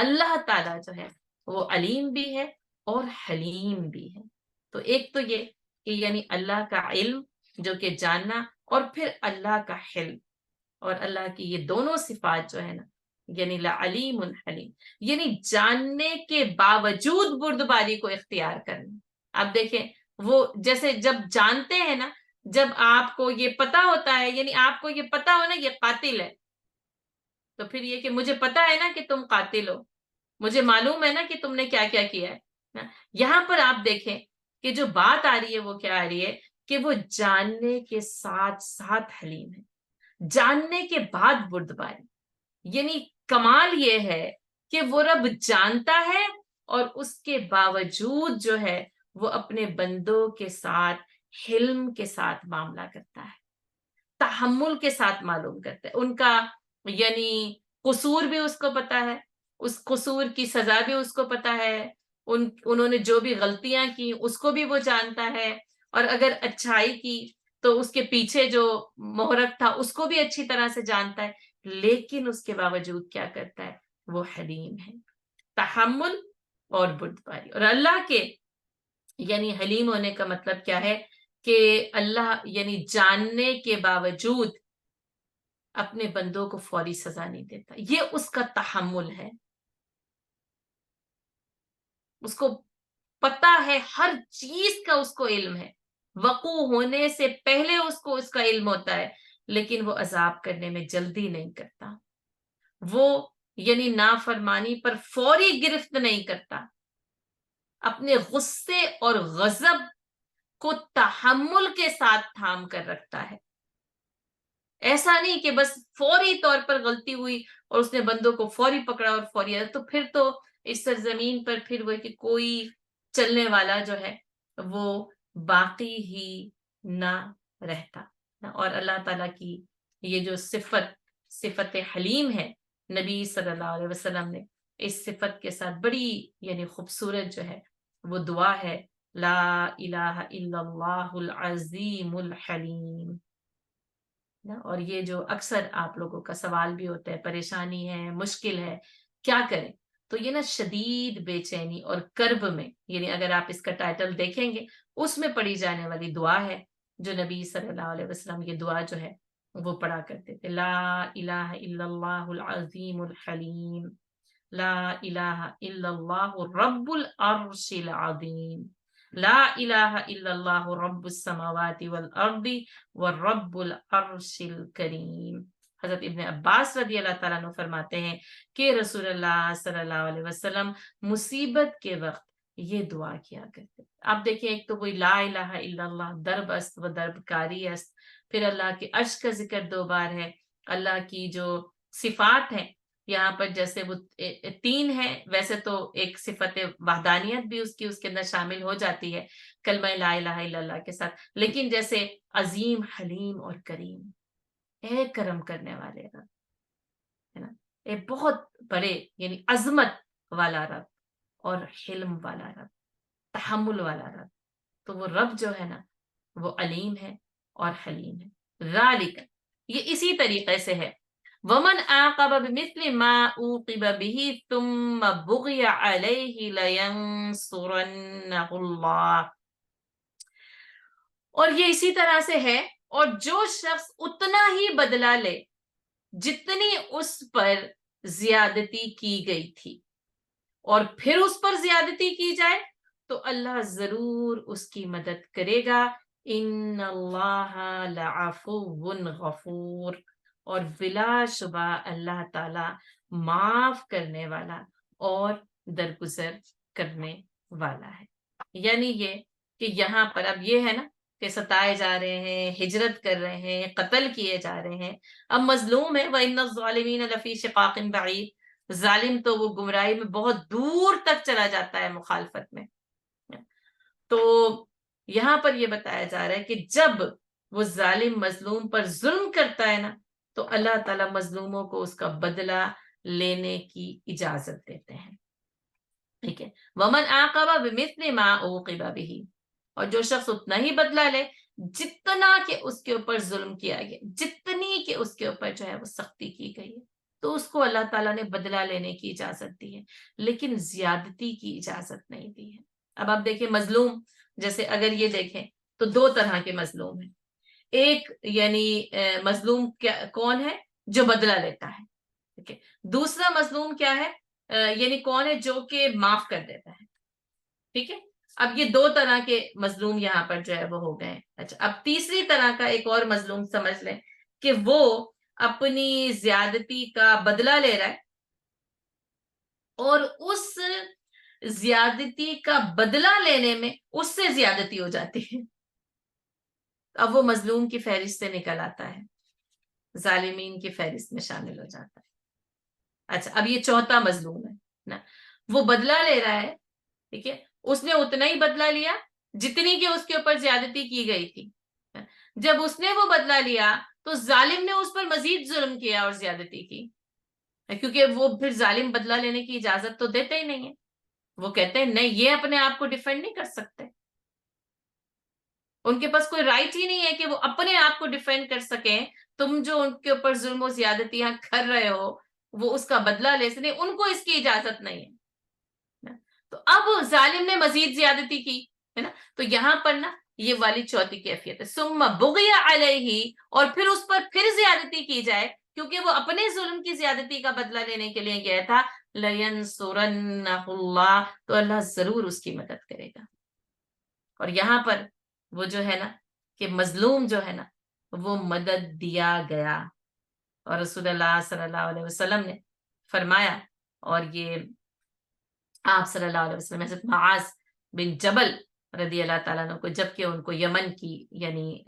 A: اللہ تعالیٰ جو ہے وہ علیم بھی ہے اور حلیم بھی ہے. تو ایک تو یہ کہ یعنی اللہ کا علم جو کہ جاننا، اور پھر اللہ کا حلم، اور اللہ کی یہ دونوں صفات جو ہے نا یعنی لعلیم حلیم، یعنی جاننے کے باوجود بردباری کو اختیار کرنا. آپ دیکھیں وہ جیسے جب جانتے ہیں نا، جب آپ کو یہ پتا ہوتا ہے، یعنی آپ کو یہ پتا ہو نا یہ قاتل ہے، تو پھر یہ کہ مجھے پتا ہے نا کہ تم قاتل ہو، مجھے معلوم ہے نا کہ تم نے کیا کیا کیا ہے، یہاں پر آپ دیکھیں کہ جو بات آ رہی ہے وہ کیا آ رہی ہے کہ وہ جاننے کے ساتھ ساتھ حلیم ہے، جاننے کے بعد بردباری. یعنی کمال یہ ہے کہ وہ رب جانتا ہے اور اس کے باوجود جو ہے وہ اپنے بندوں کے ساتھ حلم کے ساتھ معاملہ کرتا ہے، تحمل کے ساتھ معلوم کرتا ہے. ان کا یعنی قصور بھی اس کو پتا ہے، اس قصور کی سزا بھی اس کو پتا ہے، انہوں نے جو بھی غلطیاں کی اس کو بھی وہ جانتا ہے، اور اگر اچھائی کی تو اس کے پیچھے جو محرک تھا اس کو بھی اچھی طرح سے جانتا ہے. لیکن اس کے باوجود کیا کرتا ہے؟ وہ حلیم ہے، تحمل اور بردباری. اور اللہ کے یعنی حلیم ہونے کا مطلب کیا ہے کہ اللہ یعنی جاننے کے باوجود اپنے بندوں کو فوری سزا نہیں دیتا. یہ اس کا تحمل ہے. اس کو پتا ہے، ہر چیز کا اس کو علم ہے، وقوع ہونے سے پہلے اس کو اس کا علم ہوتا ہے، لیکن وہ عذاب کرنے میں جلدی نہیں کرتا. وہ یعنی نافرمانی پر فوری گرفت نہیں کرتا، اپنے غصے اور غضب کو تحمل کے ساتھ تھام کر رکھتا ہے. ایسا نہیں کہ بس فوری طور پر غلطی ہوئی اور اس نے بندوں کو فوری پکڑا اور فوری، تو پھر تو اس سرزمین پر پھر وہ کہ کوئی چلنے والا جو ہے وہ باقی ہی نہ رہتا. اور اللہ تعالیٰ کی یہ جو صفت حلیم ہے، نبی صلی اللہ علیہ وسلم نے اس صفت کے ساتھ بڑی یعنی خوبصورت جو ہے وہ دعا ہے، لا الہ الا اللہ العظیم الحلیم. اور یہ جو اکثر آپ لوگوں کا سوال بھی ہوتا ہے، پریشانی ہے، مشکل ہے، کیا کریں؟ تو یہ نا شدید بے چینی اور کرب میں، یعنی اگر آپ اس کا ٹائٹل دیکھیں گے اس میں پڑھی جانے والی دعا ہے جو نبی صلی اللہ علیہ وسلم یہ دعا جو ہے وہ پڑھا کرتے تھے، لا الہ الا اللہ العظیم الحلیم، لا الہ الا اللہ رب العرش العظیم، لا الہ الا اللہ رب السماوات والارض والرب العرش الکریم. حضرت ابن عباس رضی اللہ تعالیٰ عنہ فرماتے ہیں کہ رسول اللہ صلی اللہ علیہ وسلم مصیبت کے وقت یہ دعا کیا کرتے. آپ دیکھیں ایک تو وہی لا الہ الا اللہ، درب است و درب کاری است، پھر اللہ کے عرش کا ذکر 2 بار ہے، اللہ کی جو صفات ہیں یہاں پر جیسے وہ 3 ہے، ویسے تو ایک صفت وحدانیت بھی اس کے اندر شامل ہو جاتی ہے کلمہ لا الہ الا اللہ کے ساتھ، لیکن جیسے عظیم، حلیم اور کریم، اے کرم کرنے والے رب، ہے نا، اے بہت بڑے یعنی عظمت والا رب اور حلم والا رب، تحمل والا رب. تو وہ رب جو ہے نا وہ علیم ہے اور حلیم ہے. ذالک، یہ اسی طریقے سے ہے، ومن عاقب بمثل ما عوقب به ثم بغي عليه لينصرنه اللہ. اور یہ اسی طرح سے ہے، اور جو شخص اتنا ہی بدلہ لے جتنی اس پر زیادتی کی گئی تھی اور پھر اس پر زیادتی کی جائے تو اللہ ضرور اس کی مدد کرے گا. ان اللہ لعفو غفور، اور بلا شبہ اللہ تعالی معاف کرنے والا اور درگزر کرنے والا ہے. یعنی یہ کہ یہاں پر اب یہ ہے نا کہ ستائے جا رہے ہیں، ہجرت کر رہے ہیں، قتل کیے جا رہے ہیں، اب مظلوم ہے، وَإِنَّ الظَّالِمِينَ لَفِي شِقَاقٍ بَعِيدٍ، ظالم تو وہ گمراہی میں بہت دور تک چلا جاتا ہے مخالفت میں. تو یہاں پر یہ بتایا جا رہا ہے کہ جب وہ ظالم مظلوم پر ظلم کرتا ہے نا تو اللہ تعالیٰ مظلوموں کو اس کا بدلہ لینے کی اجازت دیتے ہیں. ٹھیک ہے، وَمَنْ عَاقَبَ بِمِثْلِ مَا عُوقِبَ بِهِ، اور جو شخص اتنا ہی بدلہ لے جتنا کہ اس کے اوپر ظلم کیا گیا، جتنی کہ اس کے اوپر جو ہے وہ سختی کی گئی ہے، تو اس کو اللہ تعالیٰ نے بدلہ لینے کی اجازت دی ہے، لیکن زیادتی کی اجازت نہیں دی ہے. اب آپ دیکھیں مظلوم، جیسے اگر یہ دیکھیں تو 2 طرح کے مظلوم ہیں. ایک یعنی مظلوم کون ہے؟ جو بدلہ لیتا ہے. ٹھیک ہے، دوسرا مظلوم کیا ہے؟ یعنی کون ہے؟ جو کہ معاف کر دیتا ہے. ٹھیک ہے، اب یہ 2 طرح کے مظلوم یہاں پر جو ہے وہ ہو گئے. اچھا، اب تیسری طرح کا ایک اور مظلوم سمجھ لیں کہ وہ اپنی زیادتی کا بدلہ لے رہا ہے اور اس زیادتی کا بدلہ لینے میں اس سے زیادتی ہو جاتی ہے. اب وہ مظلوم کی فہرست سے نکل آتا ہے, ظالمین کی فہرست میں شامل ہو جاتا ہے. اچھا, اب یہ چوتھا مظلوم ہے نا, وہ بدلہ لے رہا ہے, ٹھیک ہے, اس نے اتنا ہی بدلہ لیا جتنی کہ اس کے اوپر زیادتی کی گئی تھی. جب اس نے وہ بدلہ لیا تو ظالم نے اس پر مزید ظلم کیا اور زیادتی کی, کیونکہ وہ پھر ظالم بدلہ لینے کی اجازت تو دیتے ہی نہیں ہے. وہ کہتے ہیں نہیں, یہ اپنے آپ کو ڈیفینڈ نہیں کر سکتے, ان کے پاس کوئی رائٹ ہی نہیں ہے کہ وہ اپنے آپ کو ڈیفینڈ کر سکیں. تم جو ان کے اوپر ظلم و زیادتیاں کر رہے ہو وہ اس کا بدلہ لے سکیں, ان کو اس کی اجازت نہیں ہے. تو اب ظالم نے مزید زیادتی کی ہے نا, تو یہاں پر نا یہ والی چوتھی کیفیت ہے, ثم بغی علیہ, اور پھر اس پر پھر زیادتی کی جائے کیونکہ وہ اپنے ظلم کی زیادتی کا بدلہ لینے کے لیے گیا تھا. لینصرنہ اللہ, تو اللہ ضرور اس کی مدد کرے گا. اور یہاں پر وہ جو ہے نا کہ مظلوم جو ہے نا وہ مدد دیا گیا, اور رسول اللہ صلی اللہ علیہ وسلم نے فرمایا, اور یہ آپ صلی اللہ علیہ وسلم حضرت معاذ بن جبل رضی اللہ تعالیٰ عنہ کو, جبکہ ان کو یمن کی یعنی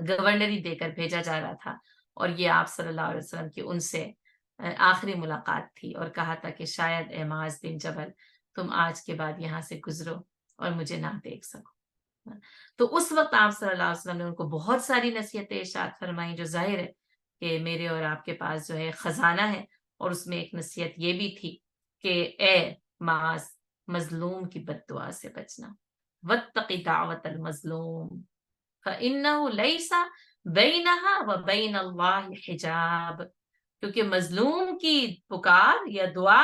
A: گورنری دے کر بھیجا جا رہا تھا, اور یہ آپ صلی اللہ علیہ وسلم کی ان سے آخری ملاقات تھی, اور کہا تھا کہ شاید اے معاذ بن جبل تم آج کے بعد یہاں سے گزرو اور مجھے نہ دیکھ سکو. تو اس وقت آپ صلی اللہ علیہ وسلم نے ان کو بہت ساری نصیحتیں ارشاد فرمائیں, جو ظاہر ہے کہ میرے اور آپ کے پاس جو ہے خزانہ ہے. اور اس میں ایک نصیحت یہ بھی تھی کہ اے معاذ, مظلوم کی بد دعا سے بچنا, واتقی دعوت المظلوم فإنہ لیس بینہا وبین اللہ حجاب, کیونکہ مظلوم کی پکار یا دعا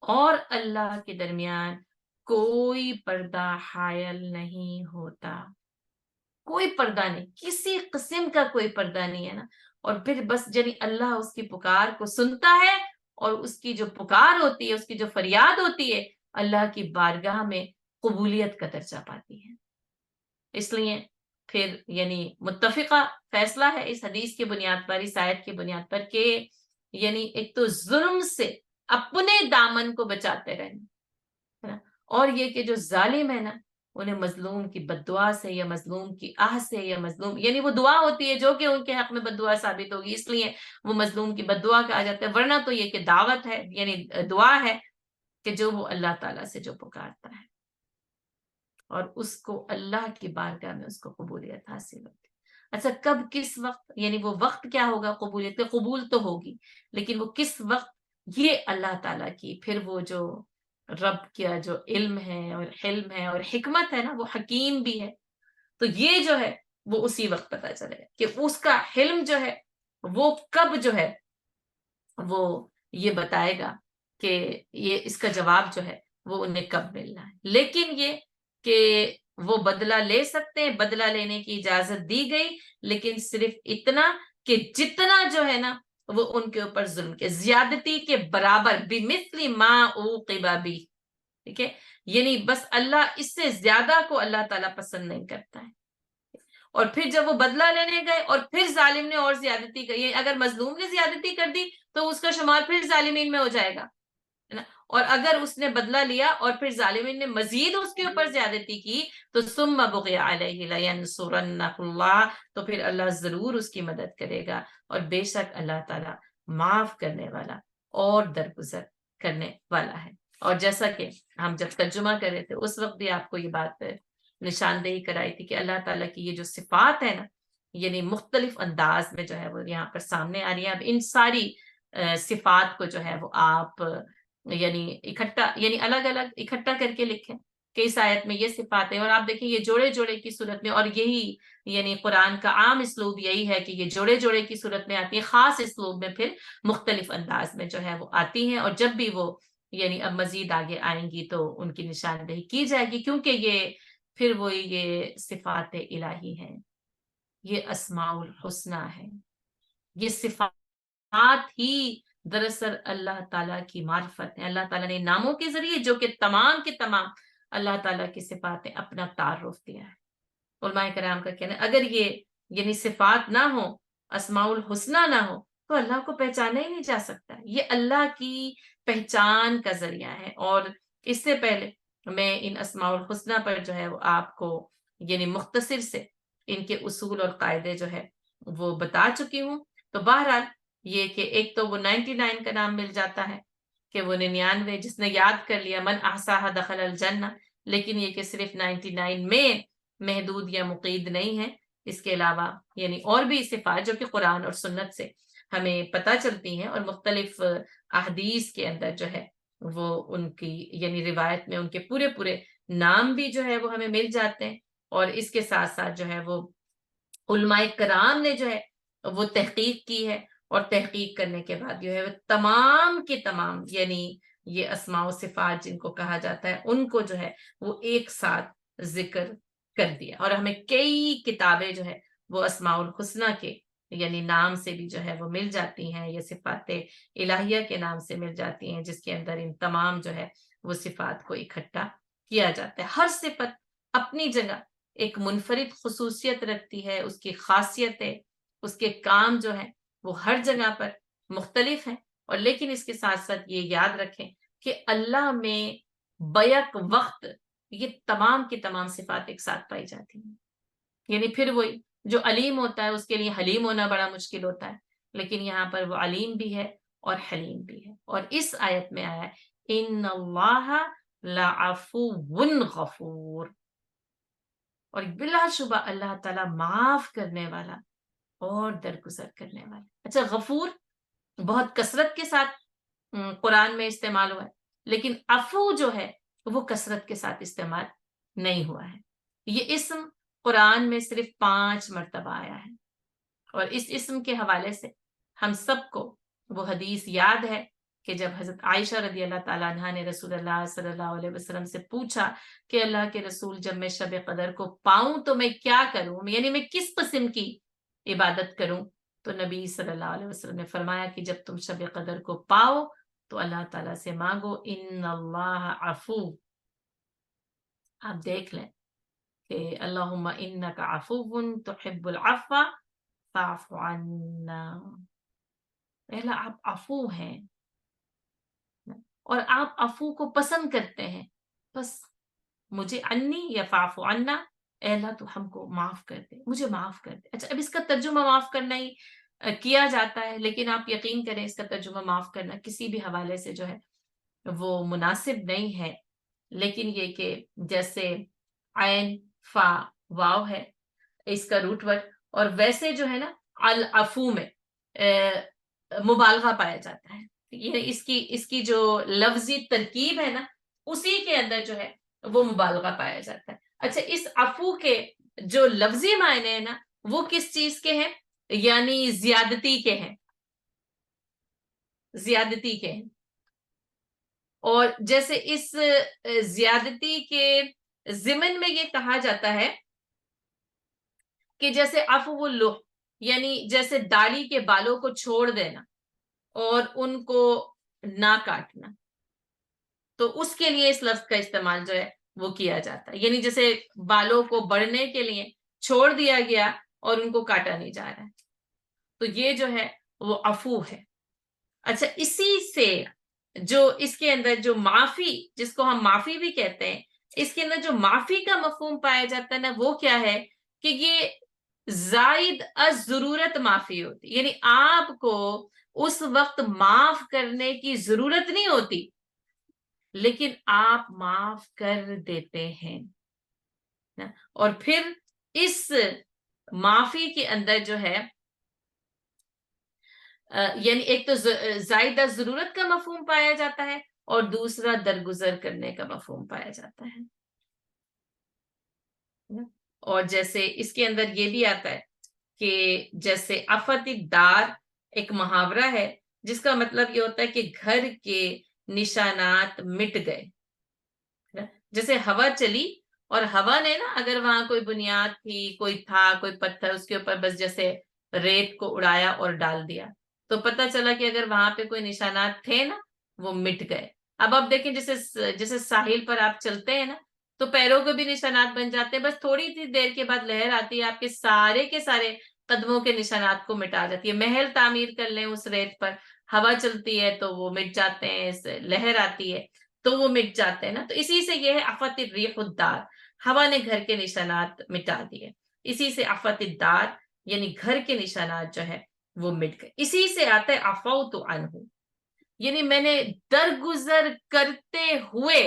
A: اور اللہ کے درمیان کوئی پردہ حائل نہیں ہوتا, کوئی پردہ نہیں, کسی قسم کا کوئی پردہ نہیں ہے نا. اور پھر بس یعنی اللہ اس کی پکار کو سنتا ہے, اور اس کی جو پکار ہوتی ہے, اس کی جو فریاد ہوتی ہے, اللہ کی بارگاہ میں قبولیت کا درجہ پاتی ہے. اس لیے پھر یعنی متفقہ فیصلہ ہے اس حدیث کی بنیاد پر, اس آیت کی بنیاد پر, کہ یعنی ایک تو ظلم سے اپنے دامن کو بچاتے رہنا, اور یہ کہ جو ظالم ہے نا انہیں مظلوم کی بد دعا سے یا مظلوم کی آہ سے یا مظلوم, یعنی وہ دعا ہوتی ہے جو کہ ان کے حق میں بد دعا ثابت ہوگی, اس لیے وہ مظلوم کی بد دعا کہا جاتا ہے. ورنہ تو یہ کہ دعوت ہے, یعنی دعا ہے کہ جو وہ اللہ تعالیٰ سے جو پکارتا ہے اور اس کو اللہ کی بارگاہ میں اس کو قبولیت حاصل ہوتی. اچھا, کب کس وقت, یعنی وہ وقت کیا ہوگا قبولیت کے, قبول تو ہوگی لیکن وہ کس وقت, یہ اللہ تعالیٰ کی پھر وہ جو رب کیا جو علم ہے اور حلم ہے اور حکمت ہے نا, وہ حکیم بھی ہے, تو یہ جو ہے وہ اسی وقت پتہ چلے گا کہ اس کا حلم جو ہے وہ کب جو ہے وہ یہ بتائے گا کہ یہ اس کا جواب جو ہے وہ انہیں کب ملنا ہے. لیکن یہ کہ وہ بدلہ لے سکتے ہیں, بدلہ لینے کی اجازت دی گئی, لیکن صرف اتنا کہ جتنا جو ہے نا وہ ان کے اوپر ظلم کے زیادتی کے برابر, بمثل ما عوقب بھی, ٹھیک ہے, یعنی بس اللہ اس سے زیادہ کو اللہ تعالیٰ پسند نہیں کرتا ہے. اور پھر جب وہ بدلہ لینے گئے اور پھر ظالم نے اور زیادتی کی, اگر مظلوم نے زیادتی کر دی تو اس کا شمار پھر ظالمین میں ہو جائے گا, اور اگر اس نے بدلہ لیا اور پھر ظالمین نے مزید اس کے اوپر زیادتی کی تو ثم بغی علیہ لینصرنہ اللہ, تو پھر اللہ ضرور اس کی مدد کرے گا, اور بے شک اللہ تعالیٰ معاف کرنے والا اور درگزر کرنے والا ہے. اور جیسا کہ ہم جب ترجمہ کر رہے تھے اس وقت بھی آپ کو یہ بات نشاندہی کرائی تھی کہ اللہ تعالیٰ کی یہ جو صفات ہے نا, یعنی مختلف انداز میں جو ہے وہ یہاں پر سامنے آ رہی ہیں. اب ان ساری صفات کو جو ہے وہ آپ یعنی اکٹھا, یعنی الگ الگ اکٹھا کر کے لکھیں کہ اس آیت میں یہ صفات ہیں, اور آپ دیکھیں یہ جوڑے جوڑے کی صورت میں, اور یہی یعنی قرآن کا عام اسلوب یہی ہے کہ یہ جوڑے جوڑے کی صورت میں آتی ہے, خاص اسلوب میں پھر مختلف انداز میں جو ہے وہ آتی ہیں. اور جب بھی وہ یعنی اب مزید آگے آئیں گی تو ان کی نشاندہی کی جائے گی, کیونکہ یہ پھر وہ یہ صفات الہی ہیں, یہ اسماء الحسنہ ہے, یہ صفات ہی دراصل اللہ تعالیٰ کی معرفت ہے. اللہ تعالیٰ نے ناموں کے ذریعے جو کہ تمام کے تمام اللہ تعالیٰ کی صفات ہیں اپنا تعارف دیا ہے. علماء کرام کا کہنا ہے اگر یہ یعنی صفات نہ ہو, اسماء الحسنہ نہ ہو, تو اللہ کو پہچانا ہی نہیں جا سکتا. یہ اللہ کی پہچان کا ذریعہ ہے. اور اس سے پہلے میں ان اسماء الحسنہ پر جو ہے وہ آپ کو یعنی مختصر سے ان کے اصول اور قاعدے جو ہے وہ بتا چکی ہوں. تو بہرحال یہ کہ ایک تو وہ 99 کا نام مل جاتا ہے کہ وہ 99 جس نے یاد کر لیا من احصاها دخل الجنہ، لیکن یہ کہ صرف 99 میں محدود یا مقید نہیں ہے. اس کے علاوہ یعنی اور بھی صفات جو کہ قرآن اور سنت سے ہمیں پتہ چلتی ہیں اور مختلف احادیث کے اندر جو ہے وہ ان کی یعنی روایت میں ان کے پورے پورے نام بھی جو ہے وہ ہمیں مل جاتے ہیں. اور اس کے ساتھ ساتھ جو ہے وہ علماء کرام نے جو ہے وہ تحقیق کی ہے، اور تحقیق کرنے کے بعد جو ہے وہ تمام کے تمام یعنی یہ اسماء و صفات جن کو کہا جاتا ہے ان کو جو ہے وہ ایک ساتھ ذکر کر دیا. اور ہمیں کئی کتابیں جو ہے وہ اسماء الحسنہ کے یعنی نام سے بھی جو ہے وہ مل جاتی ہیں، یہ صفات الہیہ کے نام سے مل جاتی ہیں، جس کے اندر ان تمام جو ہے وہ صفات کو اکٹھا کیا جاتا ہے. ہر صفت اپنی جگہ ایک منفرد خصوصیت رکھتی ہے، اس کی خاصیتیں، اس کے کام جو ہیں وہ ہر جگہ پر مختلف ہیں. اور لیکن اس کے ساتھ ساتھ یہ یاد رکھیں کہ اللہ میں بیک وقت یہ تمام کی تمام صفات ایک ساتھ پائی جاتی ہیں. یعنی پھر وہی جو علیم ہوتا ہے اس کے لیے حلیم ہونا بڑا مشکل ہوتا ہے، لیکن یہاں پر وہ علیم بھی ہے اور حلیم بھی ہے. اور اس آیت میں آیا ہے ان اللہ لعفو غفور، اور بلا شبہ اللہ تعالیٰ معاف کرنے والا اور درگزر کرنے والا. اچھا، غفور بہت کثرت کے ساتھ قرآن میں استعمال ہوا ہے، لیکن عفو جو ہے وہ کثرت کے ساتھ استعمال نہیں ہوا ہے. یہ اسم قرآن میں صرف 5 مرتبہ آیا ہے، اور اس اسم کے حوالے سے ہم سب کو وہ حدیث یاد ہے کہ جب حضرت عائشہ رضی اللہ تعالیٰ عنہ نے رسول اللہ صلی اللہ علیہ وسلم سے پوچھا کہ اللہ کے رسول جب میں شب قدر کو پاؤں تو میں کیا کروں، یعنی میں کس قسم کی عبادت کروں، تو نبی صلی اللہ علیہ وسلم نے فرمایا کہ جب تم شب قدر کو پاؤ تو اللہ تعالیٰ سے مانگو ان اللہ عفو. آپ دیکھ لیں کہ اللہم انک عفو تحب العفو فاعف عنا، پہلا آپ عفو ہیں اور آپ عفو کو پسند کرتے ہیں، بس مجھے انی یا فاعف عنا، اے اللہ تو ہم کو معاف کر دے، مجھے معاف کر دے. اچھا، اب اس کا ترجمہ معاف کرنا ہی کیا جاتا ہے، لیکن آپ یقین کریں اس کا ترجمہ معاف کرنا کسی بھی حوالے سے جو ہے وہ مناسب نہیں ہے. لیکن یہ کہ جیسے عین فا واو ہے اس کا روٹ ورڈ، اور ویسے جو ہے نا العفو میں مبالغہ پایا جاتا ہے. یہ اس کی جو لفظی ترکیب ہے نا اسی کے اندر جو ہے وہ مبالغہ پایا جاتا ہے. اچھا، اس عفو کے جو لفظی معنی ہیں نا وہ کس چیز کے ہیں؟ یعنی زیادتی کے ہیں، زیادتی کے ہیں. اور جیسے اس زیادتی کے ضمن میں یہ کہا جاتا ہے کہ جیسے عفو اللح، یعنی جیسے داڑھی کے بالوں کو چھوڑ دینا اور ان کو نہ کاٹنا، تو اس کے لیے اس لفظ کا استعمال جو ہے وہ کیا جاتا ہے. یعنی جیسے بالوں کو بڑھنے کے لیے چھوڑ دیا گیا اور ان کو کاٹا نہیں جا رہا ہے، تو یہ جو ہے وہ عفو ہے. اچھا، اسی سے جو اس کے اندر جو معافی، جس کو ہم معافی بھی کہتے ہیں، اس کے اندر جو معافی کا مفہوم پایا جاتا ہے نا وہ کیا ہے کہ یہ زائد از ضرورت معافی ہوتی، یعنی آپ کو اس وقت معاف کرنے کی ضرورت نہیں ہوتی لیکن آپ معاف کر دیتے ہیں. اور پھر اس معافی کے اندر جو ہے یعنی ایک تو زائدہ ضرورت کا مفہوم پایا جاتا ہے اور دوسرا درگزر کرنے کا مفہوم پایا جاتا ہے. اور جیسے اس کے اندر یہ بھی آتا ہے کہ جیسے آفت دار ایک محاورہ ہے جس کا مطلب یہ ہوتا ہے کہ گھر کے نشانات مٹ گئے. جیسے ہوا چلی اور ہوا نے نا اگر وہاں کوئی بنیاد تھی، کوئی تھا، کوئی پتھر، اس کے اوپر بس جیسے ریت کو اڑایا اور ڈال دیا تو پتہ چلا کہ اگر وہاں پہ کوئی نشانات تھے نا وہ مٹ گئے. اب آپ دیکھیں جیسے ساحل پر آپ چلتے ہیں نا تو پیروں کے بھی نشانات بن جاتے ہیں، بس تھوڑی سی دیر کے بعد لہر آتی ہے آپ کے سارے قدموں کے نشانات کو مٹا جاتی ہے. محل تعمیر کر لیں اس ریت پر، ہوا چلتی ہے تو وہ مٹ جاتے ہیں، لہر آتی ہے تو وہ مٹ جاتے ہیں نا. تو اسی سے یہ ہے آفت الریح الدار, ہوا نے گھر کے نشانات مٹا دیے. اسی سے آفت الدار یعنی گھر کے نشانات جو ہے وہ مٹ گئے. اسی سے آتا ہے عفوت عنہ, یعنی میں نے درگزر کرتے ہوئے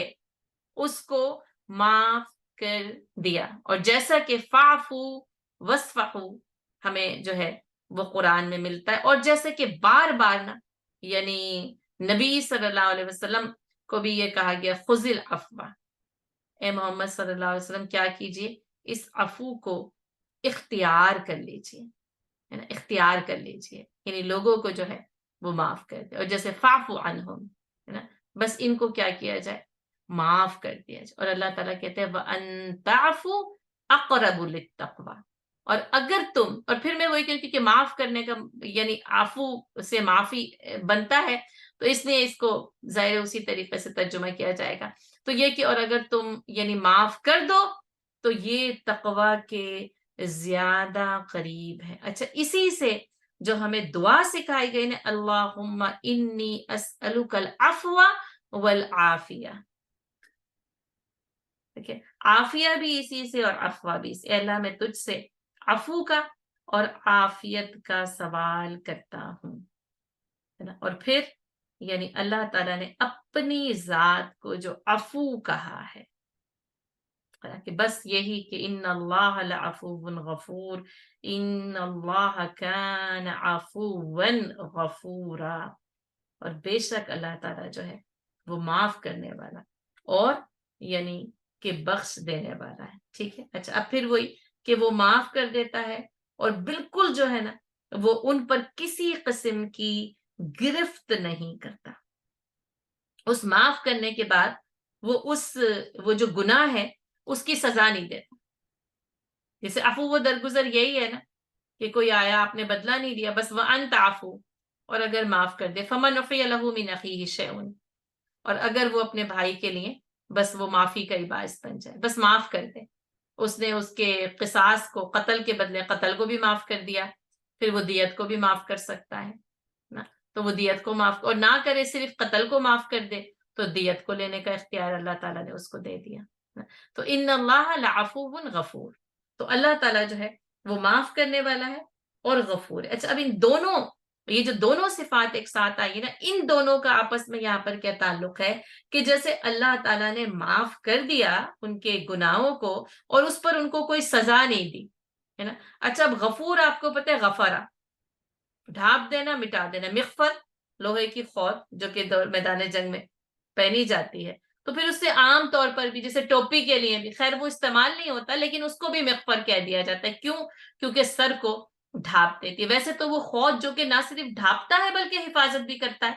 A: اس کو معاف کر دیا. اور جیسا کہ فاعفو وصفحو ہمیں جو ہے وہ قرآن میں ملتا ہے, اور جیسے کہ بار بار نا یعنی نبی صلی اللہ علیہ وسلم کو بھی یہ کہا گیا خذ العفو, اے محمد صلی اللہ علیہ وسلم کیا کیجئے, اس عفو کو اختیار کر لیجئے, ہے نا, اختیار کر لیجئے, یعنی لوگوں کو جو ہے وہ معاف کر دے. اور جیسے فاعفو عنہم, ہے نا, بس ان کو کیا کیا جائے, معاف کر دیا جائے. اور اللہ تعالیٰ کہتے ہیں وَأَن تَعْفُوا أَقْرَبُ لِلتَّقْوَىٰ, اور اگر تم, اور پھر میں وہی کہتی کہ معاف کرنے کا یعنی عفو سے معافی بنتا ہے, تو اس لیے اس کو ظاہر اسی طریقے سے ترجمہ کیا جائے گا. تو یہ کہ اور اگر تم یعنی معاف کر دو تو یہ تقوی کے زیادہ قریب ہے. اچھا, اسی سے جو ہمیں دعا سکھائی گئی نا, اللہم انی اسألک العفو والعافیہ, دیکھیں عافیہ بھی اسی سے اور عفو بھی اسی. اللہ میں تجھ سے عفو کا اور عافیت کا سوال کرتا ہوں, ہے نا. اور پھر یعنی اللہ تعالیٰ نے اپنی ذات کو جو عفو کہا ہے, کہ بس یہی کہ ان اللہ لعفو غفور, ان اللہ کان عفوا غفورا, اور بے شک اللہ تعالیٰ جو ہے وہ معاف کرنے والا اور یعنی کہ بخش دینے والا ہے. ٹھیک ہے. اچھا, اب پھر وہی کہ وہ معاف کر دیتا ہے اور بالکل جو ہے نا وہ ان پر کسی قسم کی گرفت نہیں کرتا. اس معاف کرنے کے بعد وہ جو گناہ ہے اس کی سزا نہیں دیتا. جیسے عفو و درگزر یہی ہے نا کہ کوئی آیا, آپ نے بدلہ نہیں دیا, بس وَأَنْ تَعْفُوا, اور اگر معاف کر دے, فَمَنْ عُفِيَ لَهُ مِنْ أَخِيهِ شَيْءٌ, اور اگر وہ اپنے بھائی کے لیے بس وہ معافی کا ہی باعث بن جائے, بس معاف کر دے, اس نے اس کے قصاص کو, قتل کے بدلے قتل کو بھی معاف کر دیا, پھر وہ دیت کو بھی معاف کر سکتا ہے نا. تو وہ دیت کو معاف, اور نہ کرے صرف قتل کو معاف کر دے تو دیت کو لینے کا اختیار اللہ تعالیٰ نے اس کو دے دیا. تو ان اللہ لعفو غفور, تو اللہ تعالیٰ جو ہے وہ معاف کرنے والا ہے اور غفور ہے. اچھا, اب ان دونوں, یہ جو دونوں صفات ایک ساتھ آئی نا, ان دونوں کا آپس میں یہاں پر کیا تعلق ہے کہ جیسے اللہ تعالیٰ نے معاف کر دیا ان کے گناہوں کو اور اس پر ان کو کوئی سزا نہیں دی, ہے نا. اچھا, اب غفور آپ کو پتہ ہے, غفرہ ڈھانپ دینا, مٹا دینا. مغفر لوہے کی خود جو کہ میدان جنگ میں پہنی جاتی ہے, تو پھر اس سے عام طور پر بھی جیسے ٹوپی کے لیے بھی, خیر وہ استعمال نہیں ہوتا لیکن اس کو بھی مغفر کہہ دیا جاتا ہے. کیوں؟ کیونکہ سر کو ڈھانپ دیتی ہے. ویسے تو وہ خود جو کہ نہ صرف ڈھانپتا ہے بلکہ حفاظت بھی کرتا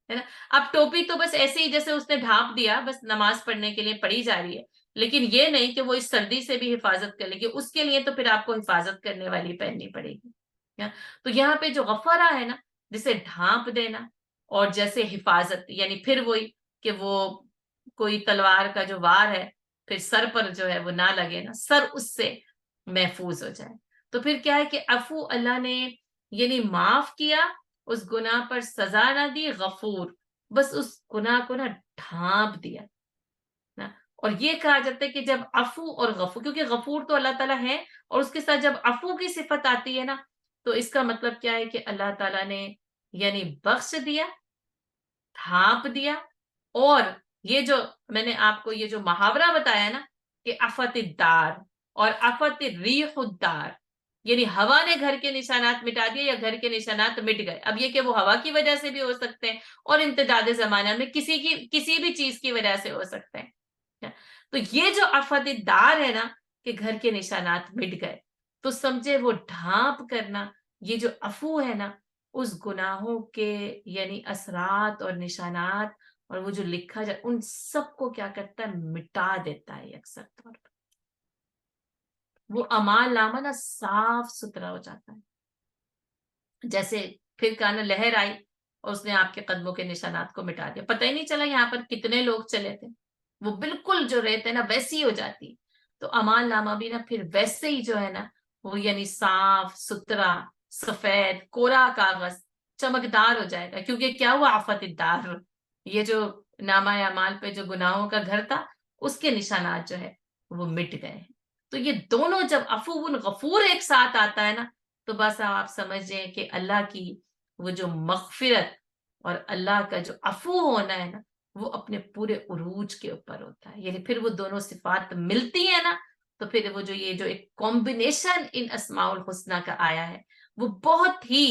A: ہے نا. اب ٹوپی تو بس ایسے ہی جیسے اس نے ڈھانپ دیا, بس نماز پڑھنے کے لیے پڑھی جا رہی ہے, لیکن یہ نہیں کہ وہ اس سردی سے بھی حفاظت کر لے گی, اس کے لیے تو پھر آپ کو حفاظت کرنے والی پہننی پڑے گی. تو یہاں پہ جو غفرہ ہے نا, جسے ڈھانپ دینا اور جیسے حفاظت, یعنی پھر وہی کہ وہ کوئی تلوار کا جو وار ہے پھر سر پر جو ہے وہ نہ لگے نا, سر اس سے محفوظ ہو جائے. تو پھر کیا ہے کہ عفو اللہ نے یعنی معاف کیا, اس گناہ پر سزا نہ دی, غفور بس اس گناہ کو نا ڈھانپ دیا نا. اور یہ کہا جاتا ہے کہ جب عفو اور غفور, کیونکہ غفور تو اللہ تعالیٰ ہے, اور اس کے ساتھ جب عفو کی صفت آتی ہے نا تو اس کا مطلب کیا ہے کہ اللہ تعالیٰ نے یعنی بخش دیا, ڈھانپ دیا. اور یہ جو میں نے آپ کو یہ جو محاورہ بتایا نا کہ آفت الدار اور آفت الریح الدار, یعنی ہوا نے گھر کے نشانات مٹا دیے یا گھر کے نشانات مٹ گئے. اب یہ کہ وہ ہوا کی وجہ سے بھی ہو سکتے ہیں اور امتداد زمانہ میں کسی بھی چیز کی وجہ سے ہو سکتے ہیں. تو یہ جو آفت الدار ہے نا کہ گھر کے نشانات مٹ گئے, تو سمجھے وہ ڈھانپ کرنا, یہ جو عفو ہے نا, اس گناہوں کے یعنی اثرات اور نشانات اور وہ جو لکھا جائے ان سب کو کیا کرتا ہے, مٹا دیتا ہے اکثر طور پر. وہ اعمال نامہ نا صاف ستھرا ہو جاتا ہے. جیسے پھر کہا نا لہر آئی اور اس نے آپ کے قدموں کے نشانات کو مٹا دیا, پتہ ہی نہیں چلا یہاں پر کتنے لوگ چلے تھے, وہ بالکل جو رہتے نا ویسی ہو جاتی. تو اعمال نامہ بھی نا پھر ویسے ہی جو ہے نا وہ یعنی صاف ستھرا سفید کورا کاغذ چمکدار ہو جائے گا. کیونکہ کیا ہوا, آفت الدار, یہ جو نامہ اعمال پہ جو گناہوں کا گھر تھا اس کے نشانات جو ہے وہ مٹ گئے ہیں۔ تو یہ دونوں جب عفو غفور ایک ساتھ آتا ہے نا، تو بس آپ سمجھیں کہ اللہ کی وہ جو مغفرت اور اللہ کا جو عفو ہونا ہے نا، وہ اپنے پورے عروج کے اوپر ہوتا ہے۔ یعنی پھر وہ دونوں صفات ملتی ہیں نا، تو پھر وہ جو یہ جو ایک کمبینیشن ان اسماء الحسنہ کا آیا ہے، وہ بہت ہی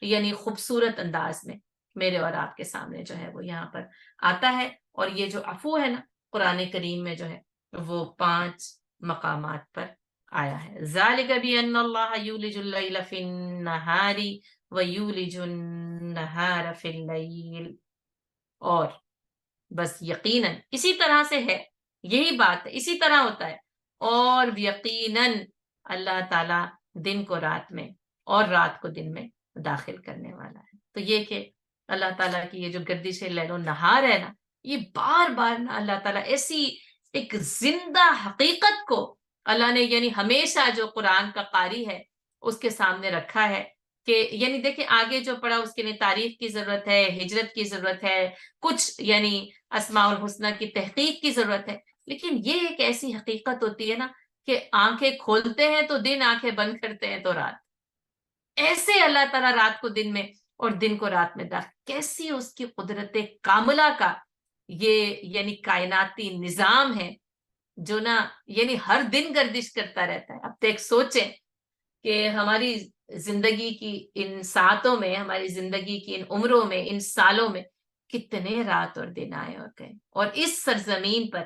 A: یعنی خوبصورت انداز میں میرے اور آپ کے سامنے جو ہے وہ یہاں پر آتا ہے۔ اور یہ جو عفو ہے نا، قرآن کریم میں جو ہے وہ 5 مقامات پر آیا ہے۔ ذالک بان اللہ یولج اللیل فی النہار ویولج النہار فی اللیل، اور بس یقیناً اسی طرح سے ہے، یہی بات ہے، اسی طرح ہوتا ہے، اور یقیناً اللہ تعالی دن کو رات میں اور رات کو دن میں داخل کرنے والا ہے۔ تو یہ کہ اللہ تعالیٰ کی یہ جو گردش لیل و نہار ہے نا، یہ بار بار نا اللہ تعالیٰ ایسی ایک زندہ حقیقت کو اللہ نے یعنی ہمیشہ جو قرآن کا قاری ہے اس کے سامنے رکھا ہے کہ یعنی دیکھیں آگے جو پڑھا اس کے لیے تاریخ کی ضرورت ہے، ہجرت کی ضرورت ہے، کچھ یعنی اسماء الحسنہ کی تحقیق کی ضرورت ہے، لیکن یہ ایک ایسی حقیقت ہوتی ہے نا کہ آنکھیں کھولتے ہیں تو دن، آنکھیں بند کرتے ہیں تو رات، ایسے اللہ تعالیٰ رات کو دن میں اور دن کو رات میں داخل، کیسی اس کی قدرت کاملہ کا یہ یعنی کائناتی نظام ہے جو نا یعنی ہر دن گردش کرتا رہتا ہے۔ اب تو ایک سوچیں کہ ہماری زندگی کی ان ساعتوں میں، ہماری زندگی کی ان عمروں میں، ان سالوں میں کتنے رات اور دن آئے اور گئے، اور اس سرزمین پر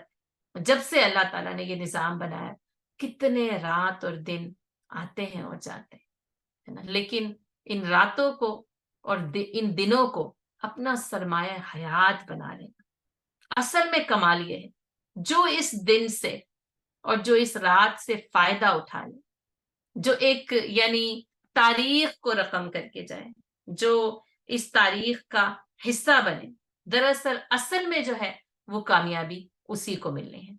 A: جب سے اللہ تعالیٰ نے یہ نظام بنایا کتنے رات اور دن آتے ہیں اور جاتے ہیں، ہے نا؟ لیکن ان راتوں کو اور ان دنوں کو اپنا سرمایہ حیات بنا لینا، اصل میں کمال یہ ہے جو اس دن سے اور جو اس رات سے فائدہ اٹھا لے، جو ایک یعنی تاریخ کو رقم کر کے جائے، جو اس تاریخ کا حصہ بنے، دراصل اصل میں جو ہے وہ کامیابی اسی کو ملنی ہے۔